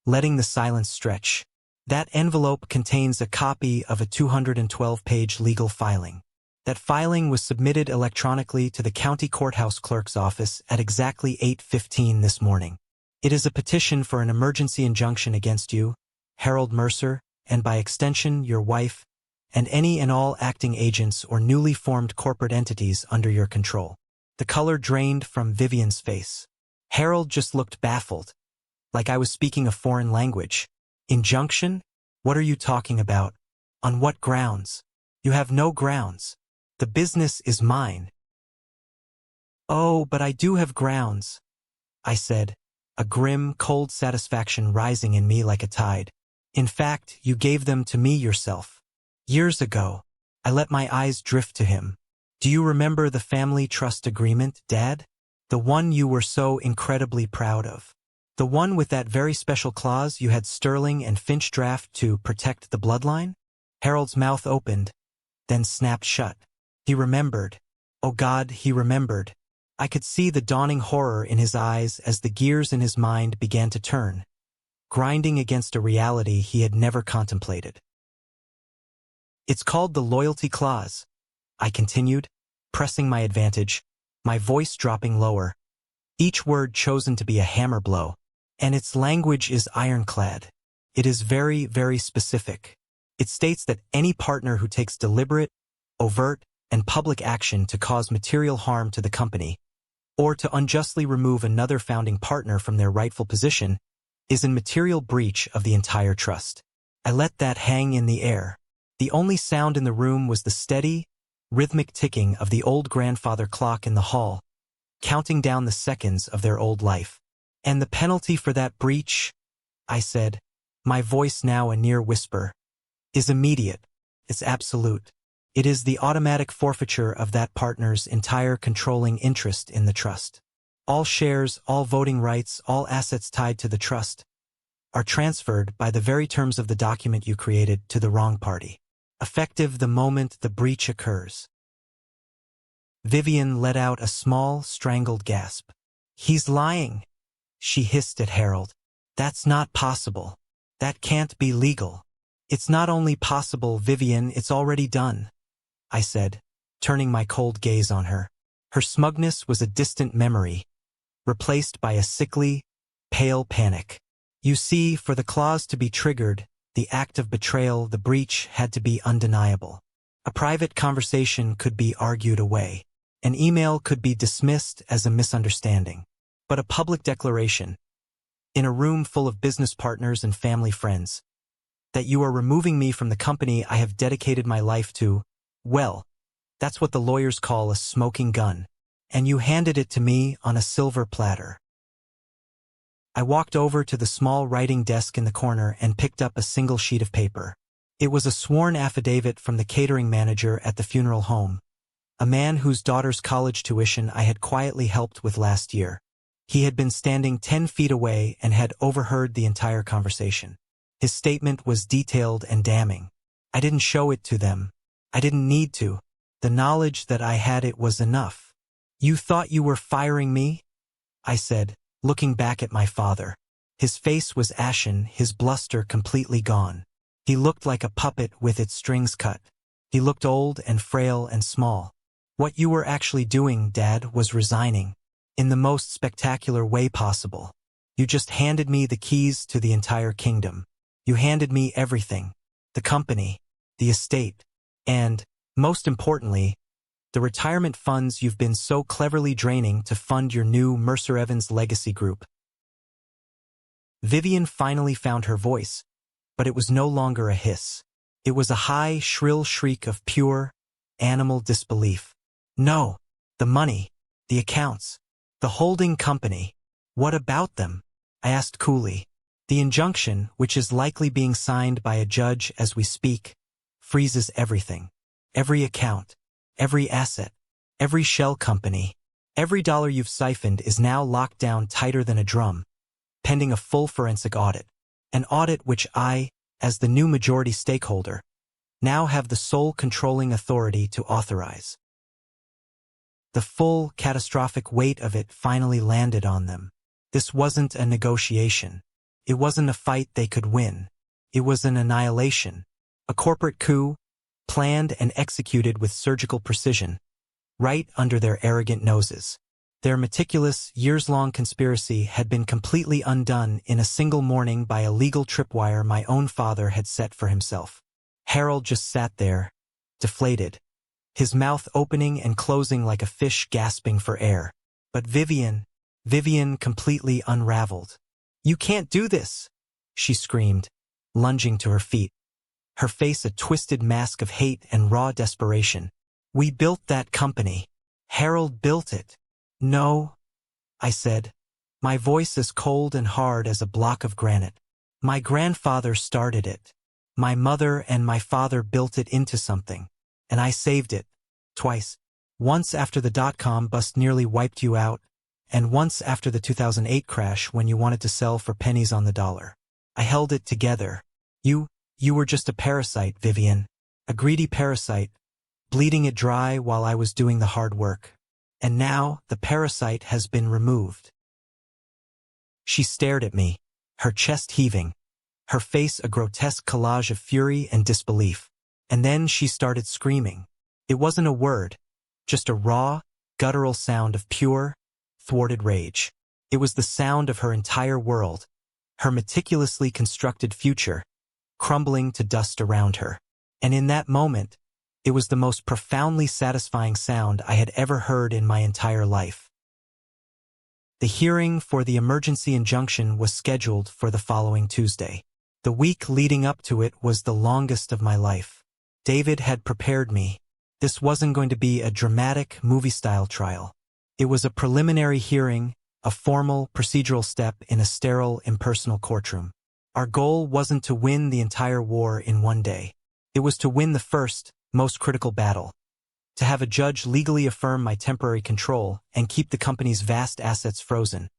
letting the silence stretch. That envelope contains a copy of a 212-page legal filing. That filing was submitted electronically to the county courthouse clerk's office at exactly 8:15 this morning. It is a petition for an emergency injunction against you, Harold Mercer, and by extension your wife, and any and all acting agents or newly formed corporate entities under your control. The color drained from Vivian's face. Harold just looked baffled, like I was speaking a foreign language. "Injunction? What are you talking about? On what grounds? You have no grounds. The business is mine." "Oh, but I do have grounds," I said, a grim, cold satisfaction rising in me like a tide. "In fact, you gave them to me yourself. Years ago." I let my eyes drift to him. "Do you remember the family trust agreement, Dad? The one you were so incredibly proud of? The one with that very special clause you had Sterling and Finch draft to protect the bloodline?" Harold's mouth opened, then snapped shut. He remembered. Oh God, he remembered. I could see the dawning horror in his eyes as the gears in his mind began to turn, grinding against a reality he had never contemplated. "It's called the loyalty clause," I continued, pressing my advantage, my voice dropping lower, each word chosen to be a hammer blow. "And its language is ironclad. It is very, very specific. It states that any partner who takes deliberate, overt, and public action to cause material harm to the company, or to unjustly remove another founding partner from their rightful position, is in material breach of the entire trust." I let that hang in the air. The only sound in the room was the steady, rhythmic ticking of the old grandfather clock in the hall, counting down the seconds of their old life. "And the penalty for that breach," I said, my voice now a near whisper, "is immediate. It's absolute. It is the automatic forfeiture of that partner's entire controlling interest in the trust. All shares, all voting rights, all assets tied to the trust are transferred by the very terms of the document you created to the wrong party, effective the moment the breach occurs." Vivian let out a small, strangled gasp. "He's lying," she hissed at Harold. "That's not possible. That can't be legal." "It's not only possible, Vivian, it's already done," I said, turning my cold gaze on her. Her smugness was a distant memory, replaced by a sickly, pale panic. "You see, for the clause to be triggered, the act of betrayal, the breach, had to be undeniable. A private conversation could be argued away. An email could be dismissed as a misunderstanding. But a public declaration, in a room full of business partners and family friends, that you are removing me from the company I have dedicated my life to, well, that's what the lawyers call a smoking gun. And you handed it to me on a silver platter." I walked over to the small writing desk in the corner and picked up a single sheet of paper. It was a sworn affidavit from the catering manager at the funeral home, a man whose daughter's college tuition I had quietly helped with last year. He had been standing 10 feet away and had overheard the entire conversation. His statement was detailed and damning. I didn't show it to them. I didn't need to. The knowledge that I had it was enough. "You thought you were firing me?" I said, looking back at my father. His face was ashen, his bluster completely gone. He looked like a puppet with its strings cut. He looked old and frail and small. "What you were actually doing, Dad, was resigning. In the most spectacular way possible. You just handed me the keys to the entire kingdom. You handed me everything. The company, the estate, and, most importantly, the retirement funds you've been so cleverly draining to fund your new Mercer Evans legacy group. Vivian finally found her voice, but it was no longer a hiss. It was a high, shrill shriek of pure, animal disbelief. No, the money, the accounts, the holding company. What about them? I asked coolly. The injunction, which is likely being signed by a judge as we speak, freezes everything. Every account, every asset, every shell company, every dollar you've siphoned is now locked down tighter than a drum, pending a full forensic audit. An audit which I, as the new majority stakeholder, now have the sole controlling authority to authorize. The full, catastrophic weight of it finally landed on them. This wasn't a negotiation. It wasn't a fight they could win. It was an annihilation, a corporate coup, planned and executed with surgical precision, right under their arrogant noses. Their meticulous, years-long conspiracy had been completely undone in a single morning by a legal tripwire my own father had set for himself. Harold just sat there, deflated, his mouth opening and closing like a fish gasping for air. But Vivian completely unraveled. "You can't do this!" she screamed, lunging to her feet, her face a twisted mask of hate and raw desperation. "We built that company. Harold built it." "No," I said, my voice as cold and hard as a block of granite. "My grandfather started it. My mother and my father built it into something. And I saved it. Twice. Once after the dot-com bust nearly wiped you out, and once after the 2008 crash when you wanted to sell for pennies on the dollar. I held it together. You were just a parasite, Vivian. A greedy parasite, bleeding it dry while I was doing the hard work. And now the parasite has been removed." She stared at me, her chest heaving, her face a grotesque collage of fury and disbelief. And then she started screaming. It wasn't a word, just a raw, guttural sound of pure, thwarted rage. It was the sound of her entire world, her meticulously constructed future, crumbling to dust around her. And in that moment, it was the most profoundly satisfying sound I had ever heard in my entire life. The hearing for the emergency injunction was scheduled for the following Tuesday. The week leading up to it was the longest of my life. David had prepared me. This wasn't going to be a dramatic, movie-style trial. It was a preliminary hearing, a formal, procedural step in a sterile, impersonal courtroom. Our goal wasn't to win the entire war in one day. It was to win the first, most critical battle. To have a judge legally affirm my temporary control and keep the company's vast assets frozen,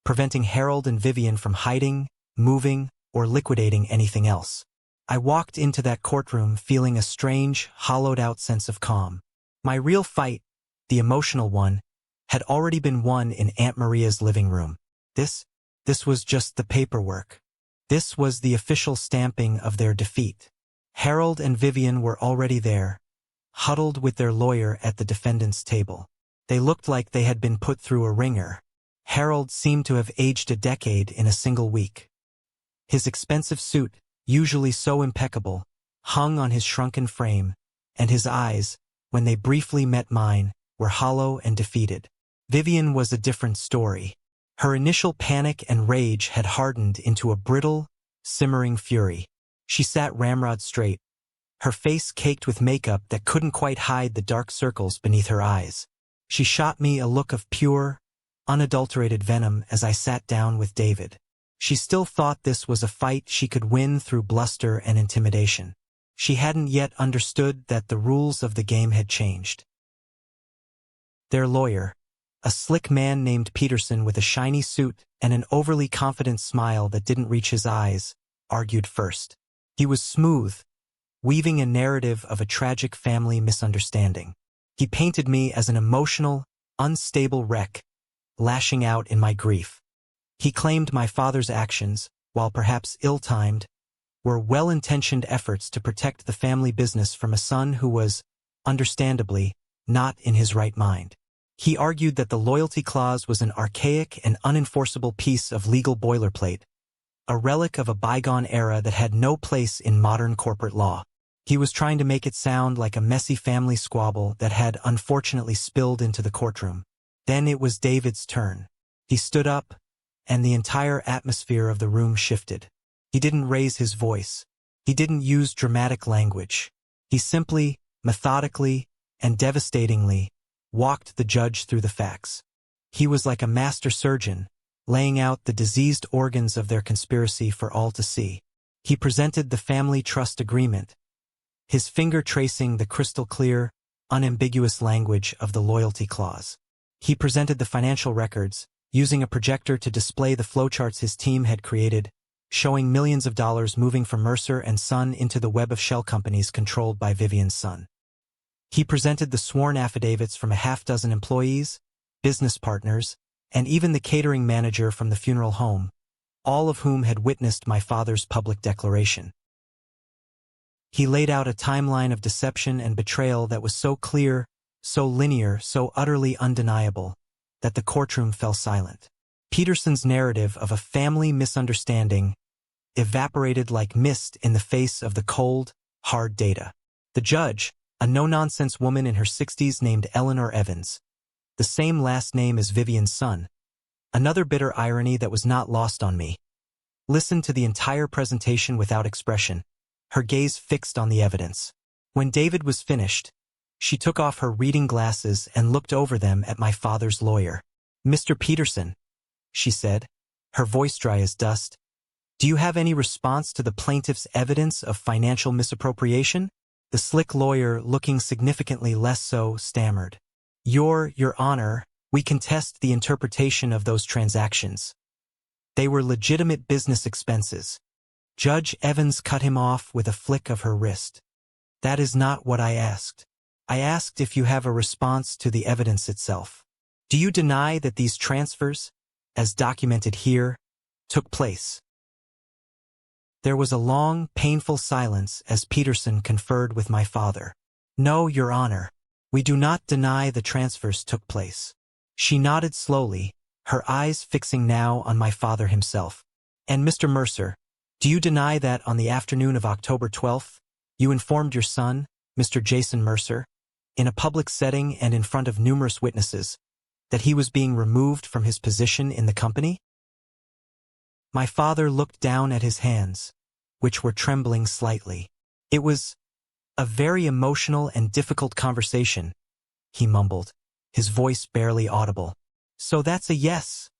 preventing Harold and Vivian from hiding, moving, or liquidating anything else. I walked into that courtroom feeling a strange, hollowed-out sense of calm. My real fight, the emotional one, had already been won in Aunt Maria's living room. This was just the paperwork. This was the official stamping of their defeat. Harold and Vivian were already there, huddled with their lawyer at the defendant's table. They looked like they had been put through a ringer. Harold seemed to have aged a decade in a single week. His expensive suit, usually so impeccable, hung on his shrunken frame, and his eyes, when they briefly met mine, were hollow and defeated. Vivian was a different story. Her initial panic and rage had hardened into a brittle, simmering fury. She sat ramrod straight, her face caked with makeup that couldn't quite hide the dark circles beneath her eyes. She shot me a look of pure, unadulterated venom as I sat down with David. She still thought this was a fight she could win through bluster and intimidation. She hadn't yet understood that the rules of the game had changed. Their lawyer, a slick man named Peterson with a shiny suit and an overly confident smile that didn't reach his eyes, argued first. He was smooth, weaving a narrative of a tragic family misunderstanding. He painted me as an emotional, unstable wreck, lashing out in my grief. He claimed my father's actions, while perhaps ill-timed, were well-intentioned efforts to protect the family business from a son who was, understandably, not in his right mind. He argued that the loyalty clause was an archaic and unenforceable piece of legal boilerplate, a relic of a bygone era that had no place in modern corporate law. He was trying to make it sound like a messy family squabble that had unfortunately spilled into the courtroom. Then it was David's turn. He stood up, and the entire atmosphere of the room shifted. He didn't raise his voice. He didn't use dramatic language. He simply, methodically, and devastatingly walked the judge through the facts. He was like a master surgeon, laying out the diseased organs of their conspiracy for all to see. He presented the family trust agreement, his finger tracing the crystal-clear, unambiguous language of the loyalty clause. He presented the financial records, using a projector to display the flowcharts his team had created, showing millions of dollars moving from Mercer and Son into the web of shell companies controlled by Vivian's son. He presented the sworn affidavits from a half-dozen employees, business partners, and even the catering manager from the funeral home, all of whom had witnessed my father's public declaration. He laid out a timeline of deception and betrayal that was so clear, so linear, so utterly undeniable, that the courtroom fell silent. Peterson's narrative of a family misunderstanding evaporated like mist in the face of the cold, hard data. The judge, a no-nonsense woman in her 60s named Eleanor Evans, the same last name as Vivian's son, another bitter irony that was not lost on me, listened to the entire presentation without expression, her gaze fixed on the evidence. When David was finished, she took off her reading glasses and looked over them at my father's lawyer. "Mr. Peterson," she said, her voice dry as dust, "do you have any response to the plaintiff's evidence of financial misappropriation?" The slick lawyer, looking significantly less so, stammered, Your Honor, we contest the interpretation of those transactions. They were legitimate business expenses." Judge Evans cut him off with a flick of her wrist. "That is not what I asked. I asked if you have a response to the evidence itself. Do you deny that these transfers, as documented here, took place?" There was a long, painful silence as Peterson conferred with my father. "No, Your Honor, we do not deny the transfers took place." She nodded slowly, her eyes fixing now on my father himself. "And Mr. Mercer, do you deny that on the afternoon of October 12th, you informed your son, Mr. Jason Mercer, in a public setting and in front of numerous witnesses, that he was being removed from his position in the company?" My father looked down at his hands, which were trembling slightly. "It was a very emotional and difficult conversation," he mumbled, his voice barely audible. "So that's a yes,"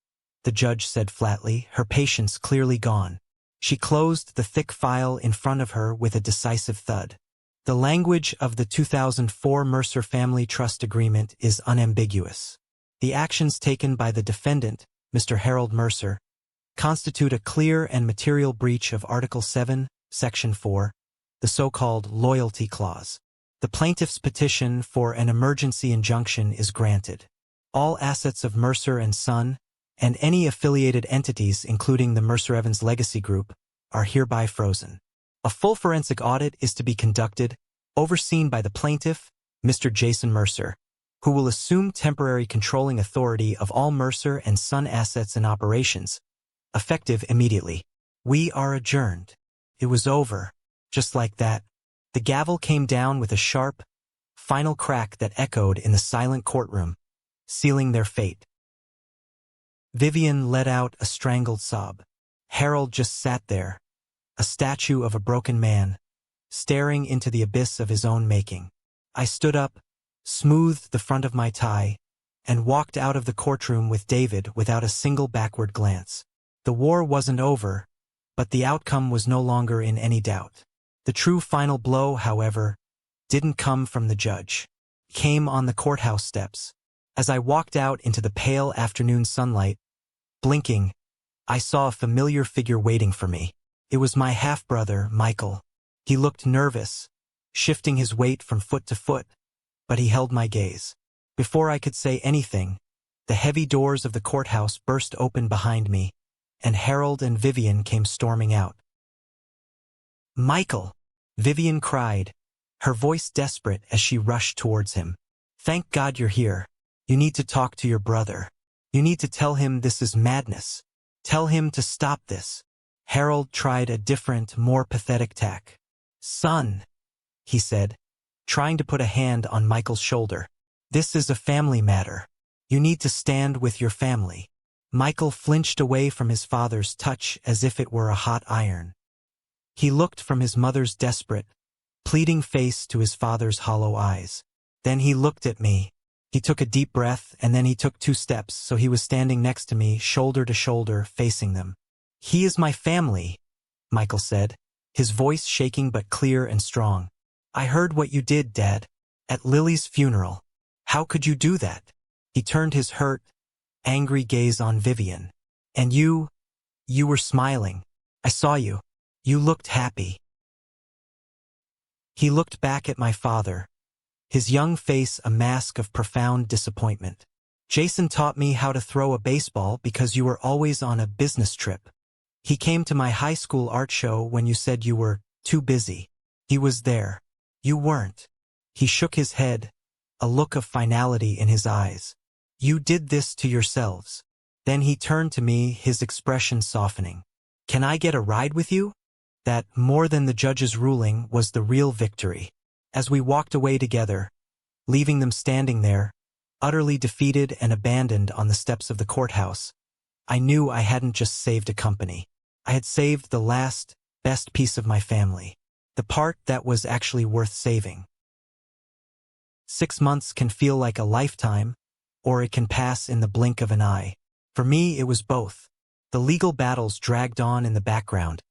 the judge said flatly, her patience clearly gone. She closed the thick file in front of her with a decisive thud. "The language of the 2004 Mercer Family Trust Agreement is unambiguous. The actions taken by the defendant, Mr. Harold Mercer, constitute a clear and material breach of Article 7, Section 4, the so-called loyalty clause. The plaintiff's petition for an emergency injunction is granted. All assets of Mercer and Son, and any affiliated entities including the Mercer-Evans Legacy Group, are hereby frozen. A full forensic audit is to be conducted, overseen by the plaintiff, Mr. Jason Mercer, who will assume temporary controlling authority of all Mercer and Son assets and operations, effective immediately. We are adjourned." It was over, just like that. The gavel came down with a sharp, final crack that echoed in the silent courtroom, sealing their fate. Vivian let out a strangled sob. Harold just sat there, a statue of a broken man, staring into the abyss of his own making. I stood up, smoothed the front of my tie, and walked out of the courtroom with David without a single backward glance. The war wasn't over, but the outcome was no longer in any doubt. The true final blow, however, didn't come from the judge. It came on the courthouse steps. As I walked out into the pale afternoon sunlight, blinking, I saw a familiar figure waiting for me. It was my half-brother, Michael. He looked nervous, shifting his weight from foot to foot, but he held my gaze. Before I could say anything, the heavy doors of the courthouse burst open behind me, and Harold and Vivian came storming out. "Michael!" Vivian cried, her voice desperate as she rushed towards him. "Thank God you're here. You need to talk to your brother. You need to tell him this is madness. Tell him to stop this." Harold tried a different, more pathetic tack. "Son," he said, trying to put a hand on Michael's shoulder. "This is a family matter. You need to stand with your family." Michael flinched away from his father's touch as if it were a hot iron. He looked from his mother's desperate, pleading face to his father's hollow eyes. Then he looked at me. He took a deep breath, and then he took 2 steps, so he was standing next to me, shoulder to shoulder, facing them. "He is my family," Michael said, his voice shaking but clear and strong. "I heard what you did, Dad, at Lily's funeral. How could you do that?" He turned his hurt, angry gaze on Vivian. "And you were smiling. I saw you. You looked happy." He looked back at my father, his young face a mask of profound disappointment. "Jason taught me how to throw a baseball because you were always on a business trip. He came to my high school art show when you said you were too busy. He was there. You weren't." He shook his head, a look of finality in his eyes. "You did this to yourselves." Then he turned to me, his expression softening. "Can I get a ride with you?" That, more than the judge's ruling, was the real victory. As we walked away together, leaving them standing there, utterly defeated and abandoned on the steps of the courthouse, I knew I hadn't just saved a company. I had saved the last, best piece of my family. The part that was actually worth saving. 6 months can feel like a lifetime, or it can pass in the blink of an eye. For me, it was both. The legal battles dragged on in the background,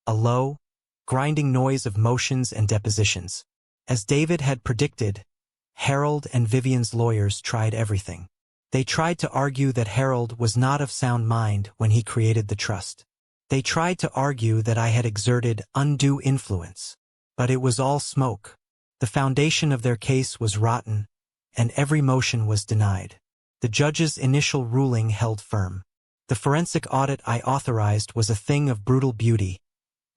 a low, grinding noise of motions and depositions. As David had predicted, Harold and Vivian's lawyers tried everything. They tried to argue that Harold was not of sound mind when he created the trust. They tried to argue that I had exerted undue influence. But it was all smoke. The foundation of their case was rotten, and every motion was denied. The judge's initial ruling held firm. The forensic audit I authorized was a thing of brutal beauty,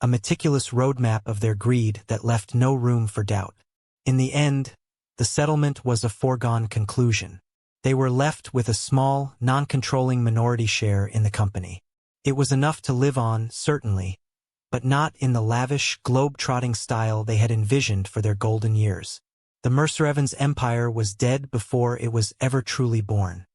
a meticulous roadmap of their greed that left no room for doubt. In the end, the settlement was a foregone conclusion. They were left with a small, non-controlling minority share in the company. It was enough to live on, certainly, but not in the lavish, globe-trotting style they had envisioned for their golden years. The Mercer Evans empire was dead before it was ever truly born.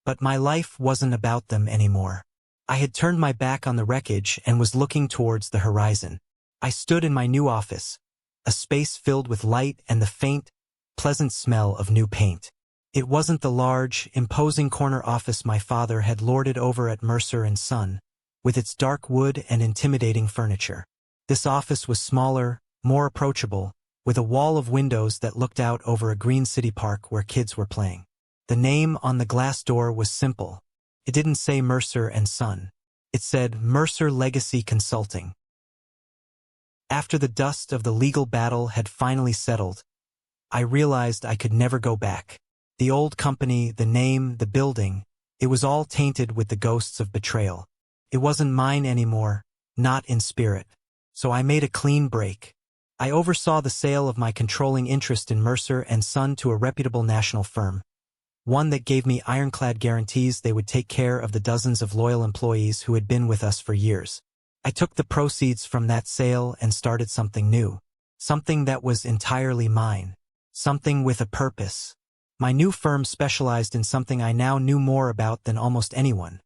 But my life wasn't about them anymore. I had turned my back on the wreckage and was looking towards the horizon. I stood in my new office, a space filled with light and the faint, pleasant smell of new paint. It wasn't the large, imposing corner office my father had lorded over at Mercer & Son, with its dark wood and intimidating furniture. This office was smaller, more approachable, with a wall of windows that looked out over a green city park where kids were playing. The name on the glass door was simple. It didn't say Mercer & Son. It said Mercer Legacy Consulting. After the dust of the legal battle had finally settled, I realized I could never go back. The old company, the name, the building, it was all tainted with the ghosts of betrayal. It wasn't mine anymore, not in spirit. So I made a clean break. I oversaw the sale of my controlling interest in Mercer & Son to a reputable national firm, one that gave me ironclad guarantees they would take care of the dozens of loyal employees who had been with us for years. I took the proceeds from that sale and started something new, something that was entirely mine, something with a purpose. My new firm specialized in something I now knew more about than almost anyone: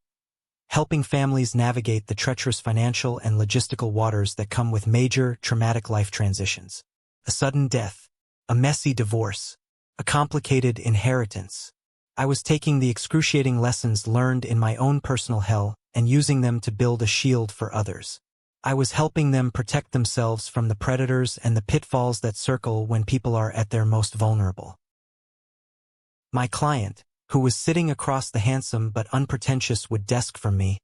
helping families navigate the treacherous financial and logistical waters that come with major, traumatic life transitions. A sudden death, a messy divorce, a complicated inheritance. I was taking the excruciating lessons learned in my own personal hell and using them to build a shield for others. I was helping them protect themselves from the predators and the pitfalls that circle when people are at their most vulnerable. My client, who was sitting across the handsome but unpretentious wood desk from me,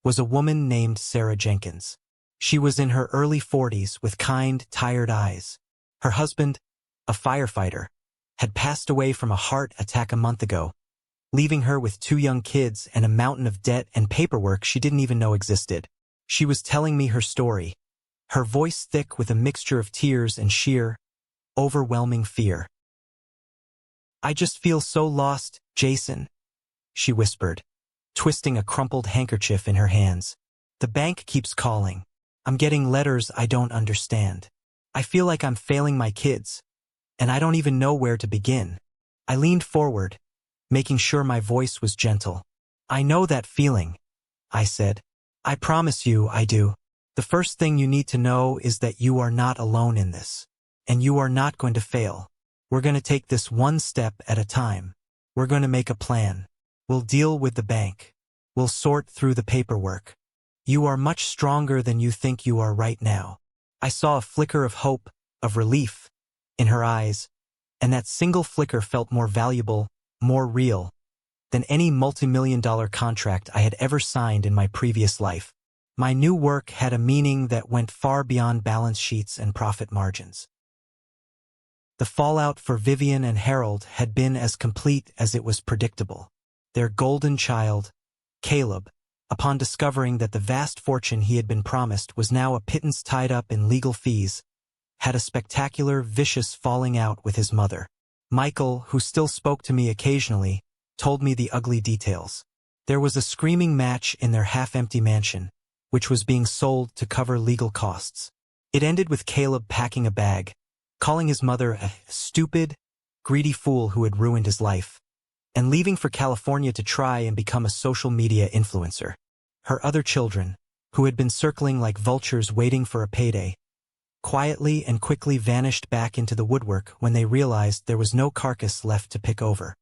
was a woman named Sarah Jenkins. She was in her early 40s with kind, tired eyes. Her husband, a firefighter, had passed away from a heart attack a month ago, leaving her with 2 young kids and a mountain of debt and paperwork she didn't even know existed. She was telling me her story, her voice thick with a mixture of tears and sheer, overwhelming fear. "I just feel so lost, Jason," she whispered, twisting a crumpled handkerchief in her hands. "The bank keeps calling. I'm getting letters I don't understand. I feel like I'm failing my kids, and I don't even know where to begin." I leaned forward, making sure my voice was gentle. I know that feeling, I said. I promise you I do. The first thing you need to know is that you are not alone in this. And you are not going to fail. We're going to take this one step at a time. We're going to make a plan. We'll deal with the bank. We'll sort through the paperwork. You are much stronger than you think you are right now. I saw a flicker of hope, of relief, in her eyes, and that single flicker felt more valuable, more real, than any multi-million-dollar contract I had ever signed in my previous life. My new work had a meaning that went far beyond balance sheets and profit margins. The fallout for Vivian and Harold had been as complete as it was predictable. Their golden child, Caleb, upon discovering that the vast fortune he had been promised was now a pittance tied up in legal fees, had a spectacular, vicious falling out with his mother. Michael, who still spoke to me occasionally, told me the ugly details. There was a screaming match in their half-empty mansion, which was being sold to cover legal costs. It ended with Caleb packing a bag, calling his mother a stupid, greedy fool who had ruined his life, and leaving for California to try and become a social media influencer. Her other children, who had been circling like vultures waiting for a payday, quietly and quickly vanished back into the woodwork when they realized there was no carcass left to pick over.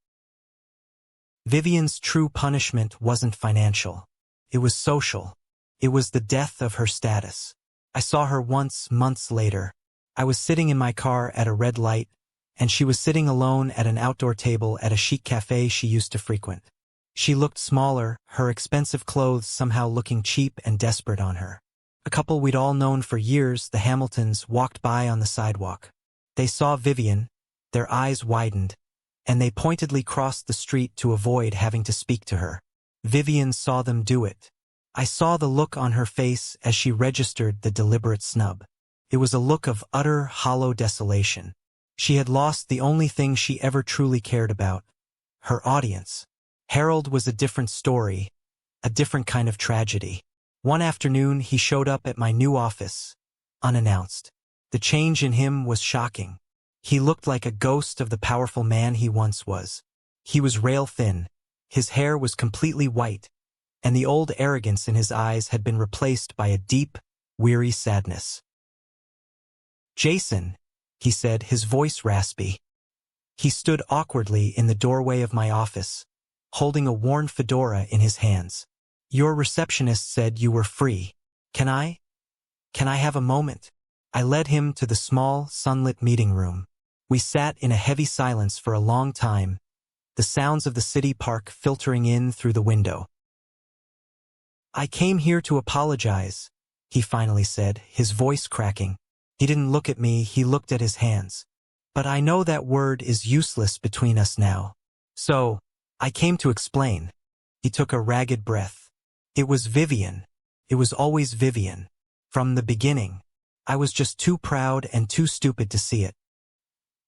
Vivian's true punishment wasn't financial. It was social. It was the death of her status. I saw her once, months later. I was sitting in my car at a red light, and she was sitting alone at an outdoor table at a chic cafe she used to frequent. She looked smaller, her expensive clothes somehow looking cheap and desperate on her. A couple we'd all known for years, the Hamiltons, walked by on the sidewalk. They saw Vivian, their eyes widened, and they pointedly crossed the street to avoid having to speak to her. Vivian saw them do it. I saw the look on her face as she registered the deliberate snub. It was a look of utter, hollow desolation. She had lost the only thing she ever truly cared about, her audience. Harold was a different story, a different kind of tragedy. One afternoon, he showed up at my new office, unannounced. The change in him was shocking. He looked like a ghost of the powerful man he once was. He was rail-thin, his hair was completely white, and the old arrogance in his eyes had been replaced by a deep, weary sadness. "Jason," he said, his voice raspy. He stood awkwardly in the doorway of my office, holding a worn fedora in his hands. "Your receptionist said you were free. Can I have a moment?" I led him to the small, sunlit meeting room. We sat in a heavy silence for a long time, the sounds of the city park filtering in through the window. "I came here to apologize," he finally said, his voice cracking. He didn't look at me, he looked at his hands. "But I know that word is useless between us now. So, I came to explain." He took a ragged breath. "It was Vivian. It was always Vivian. From the beginning. I was just too proud and too stupid to see it."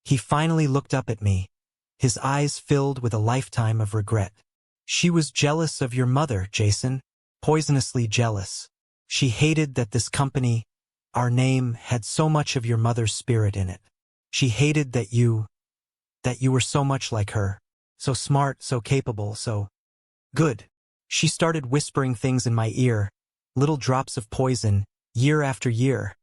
He finally looked up at me, his eyes filled with a lifetime of regret. "She was jealous of your mother, Jason. Poisonously jealous. She hated that this company, our name, had so much of your mother's spirit in it. She hated that you were so much like her. So smart, so capable, so good." She started whispering things in my ear, little drops of poison, year after year.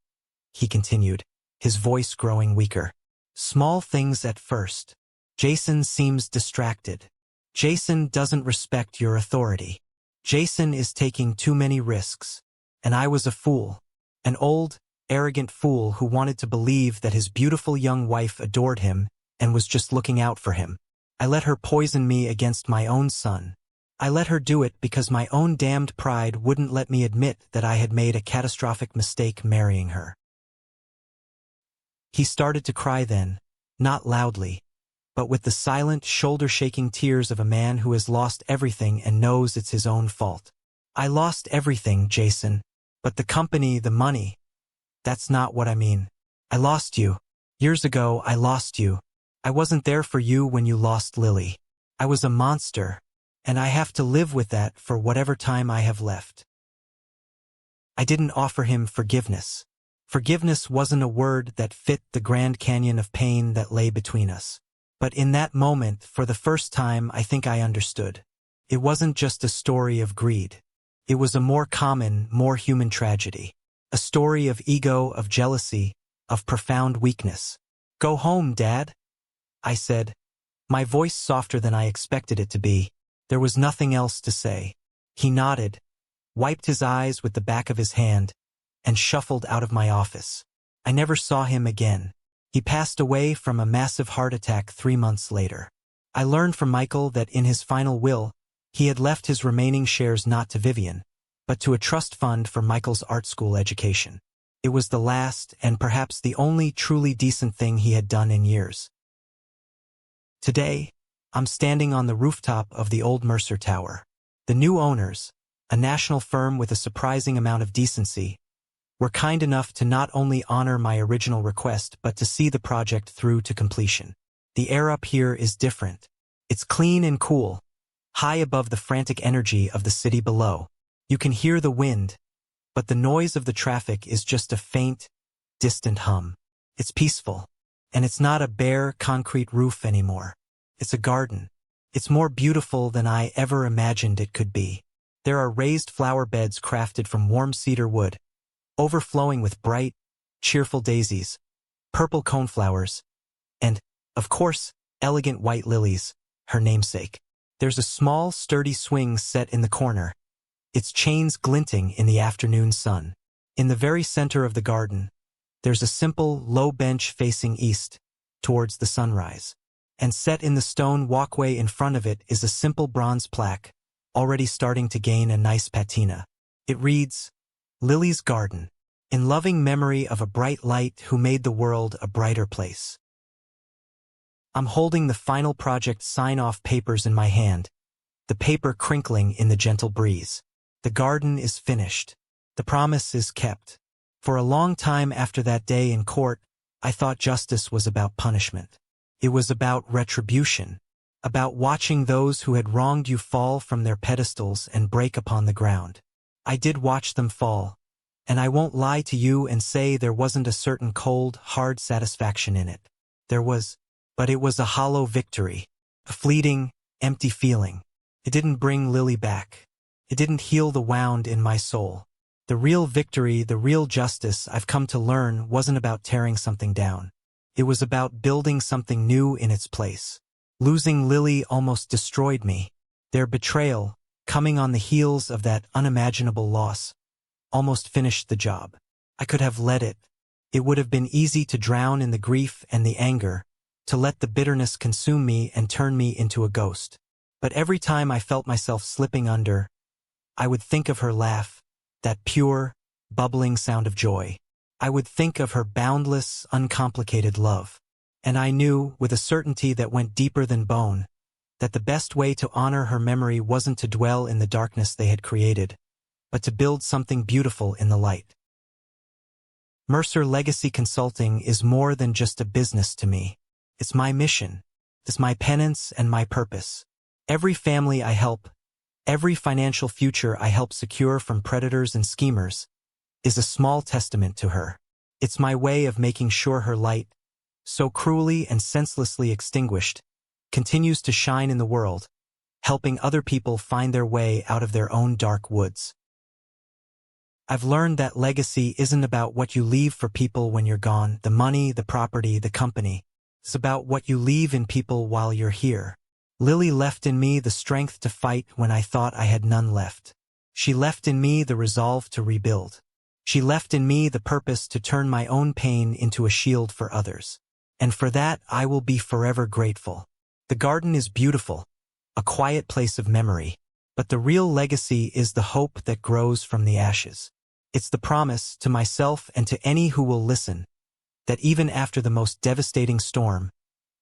He continued, his voice growing weaker. "Small things at first. Jason seems distracted. Jason doesn't respect your authority. Jason is taking too many risks. And I was a fool. An old, arrogant fool who wanted to believe that his beautiful young wife adored him and was just looking out for him. I let her poison me against my own son. I let her do it because my own damned pride wouldn't let me admit that I had made a catastrophic mistake marrying her." He started to cry then, not loudly, but with the silent, shoulder-shaking tears of a man who has lost everything and knows it's his own fault. "I lost everything, Jason. But the company, the money. That's not what I mean. I lost you. Years ago, I lost you. I wasn't there for you when you lost Lily. I was a monster, and I have to live with that for whatever time I have left." I didn't offer him forgiveness. Forgiveness wasn't a word that fit the Grand Canyon of pain that lay between us. But in that moment, for the first time, I think I understood. It wasn't just a story of greed. It was a more common, more human tragedy. A story of ego, of jealousy, of profound weakness. "Go home, Dad," I said, my voice softer than I expected it to be. There was nothing else to say. He nodded, wiped his eyes with the back of his hand, and shuffled out of my office. I never saw him again. He passed away from a massive heart attack 3 months later. I learned from Michael that in his final will, he had left his remaining shares not to Vivian, but to a trust fund for Michael's art school education. It was the last, and perhaps the only truly decent thing he had done in years. Today, I'm standing on the rooftop of the old Mercer Tower. The new owners, a national firm with a surprising amount of decency, were kind enough to not only honor my original request but to see the project through to completion. The air up here is different. It's clean and cool, high above the frantic energy of the city below. You can hear the wind, but the noise of the traffic is just a faint, distant hum. It's peaceful, and it's not a bare, concrete roof anymore. It's a garden. It's more beautiful than I ever imagined it could be. There are raised flower beds crafted from warm cedar wood, overflowing with bright, cheerful daisies, purple coneflowers, and, of course, elegant white lilies, her namesake. There's a small, sturdy swing set in the corner, its chains glinting in the afternoon sun. In the very center of the garden, there's a simple, low bench facing east, towards the sunrise. And set in the stone walkway in front of it is a simple bronze plaque, already starting to gain a nice patina. It reads, "Lily's Garden, in loving memory of a bright light who made the world a brighter place." I'm holding the final project sign-off papers in my hand, the paper crinkling in the gentle breeze. The garden is finished. The promise is kept. For a long time after that day in court, I thought justice was about punishment. It was about retribution, about watching those who had wronged you fall from their pedestals and break upon the ground. I did watch them fall, and I won't lie to you and say there wasn't a certain cold, hard satisfaction in it. There was, but it was a hollow victory, a fleeting, empty feeling. It didn't bring Lily back. It didn't heal the wound in my soul. The real victory, the real justice, I've come to learn, wasn't about tearing something down. It was about building something new in its place. Losing Lily almost destroyed me. Their betrayal, coming on the heels of that unimaginable loss, almost finished the job. I could have let it. It would have been easy to drown in the grief and the anger, to let the bitterness consume me and turn me into a ghost. But every time I felt myself slipping under, I would think of her laugh, that pure, bubbling sound of joy. I would think of her boundless, uncomplicated love. And I knew, with a certainty that went deeper than bone, that the best way to honor her memory wasn't to dwell in the darkness they had created, but to build something beautiful in the light. Mercer Legacy Consulting is more than just a business to me. It's my mission. It's my penance and my purpose. Every family I help, every financial future I help secure from predators and schemers, is a small testament to her. It's my way of making sure her light, so cruelly and senselessly extinguished, continues to shine in the world, helping other people find their way out of their own dark woods. I've learned that legacy isn't about what you leave for people when you're gone, the money, the property, the company. It's about what you leave in people while you're here. Lily left in me the strength to fight when I thought I had none left. She left in me the resolve to rebuild. She left in me the purpose to turn my own pain into a shield for others. And for that I will be forever grateful. The garden is beautiful, a quiet place of memory, but the real legacy is the hope that grows from the ashes. It's the promise, to myself and to any who will listen, that even after the most devastating storm,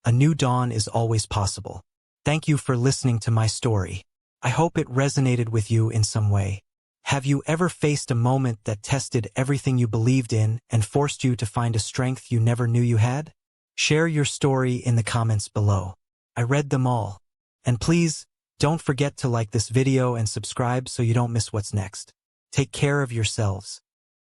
a new dawn is always possible. Thank you for listening to my story. I hope it resonated with you in some way. Have you ever faced a moment that tested everything you believed in and forced you to find a strength you never knew you had? Share your story in the comments below. I read them all. And please, don't forget to like this video and subscribe so you don't miss what's next. Take care of yourselves.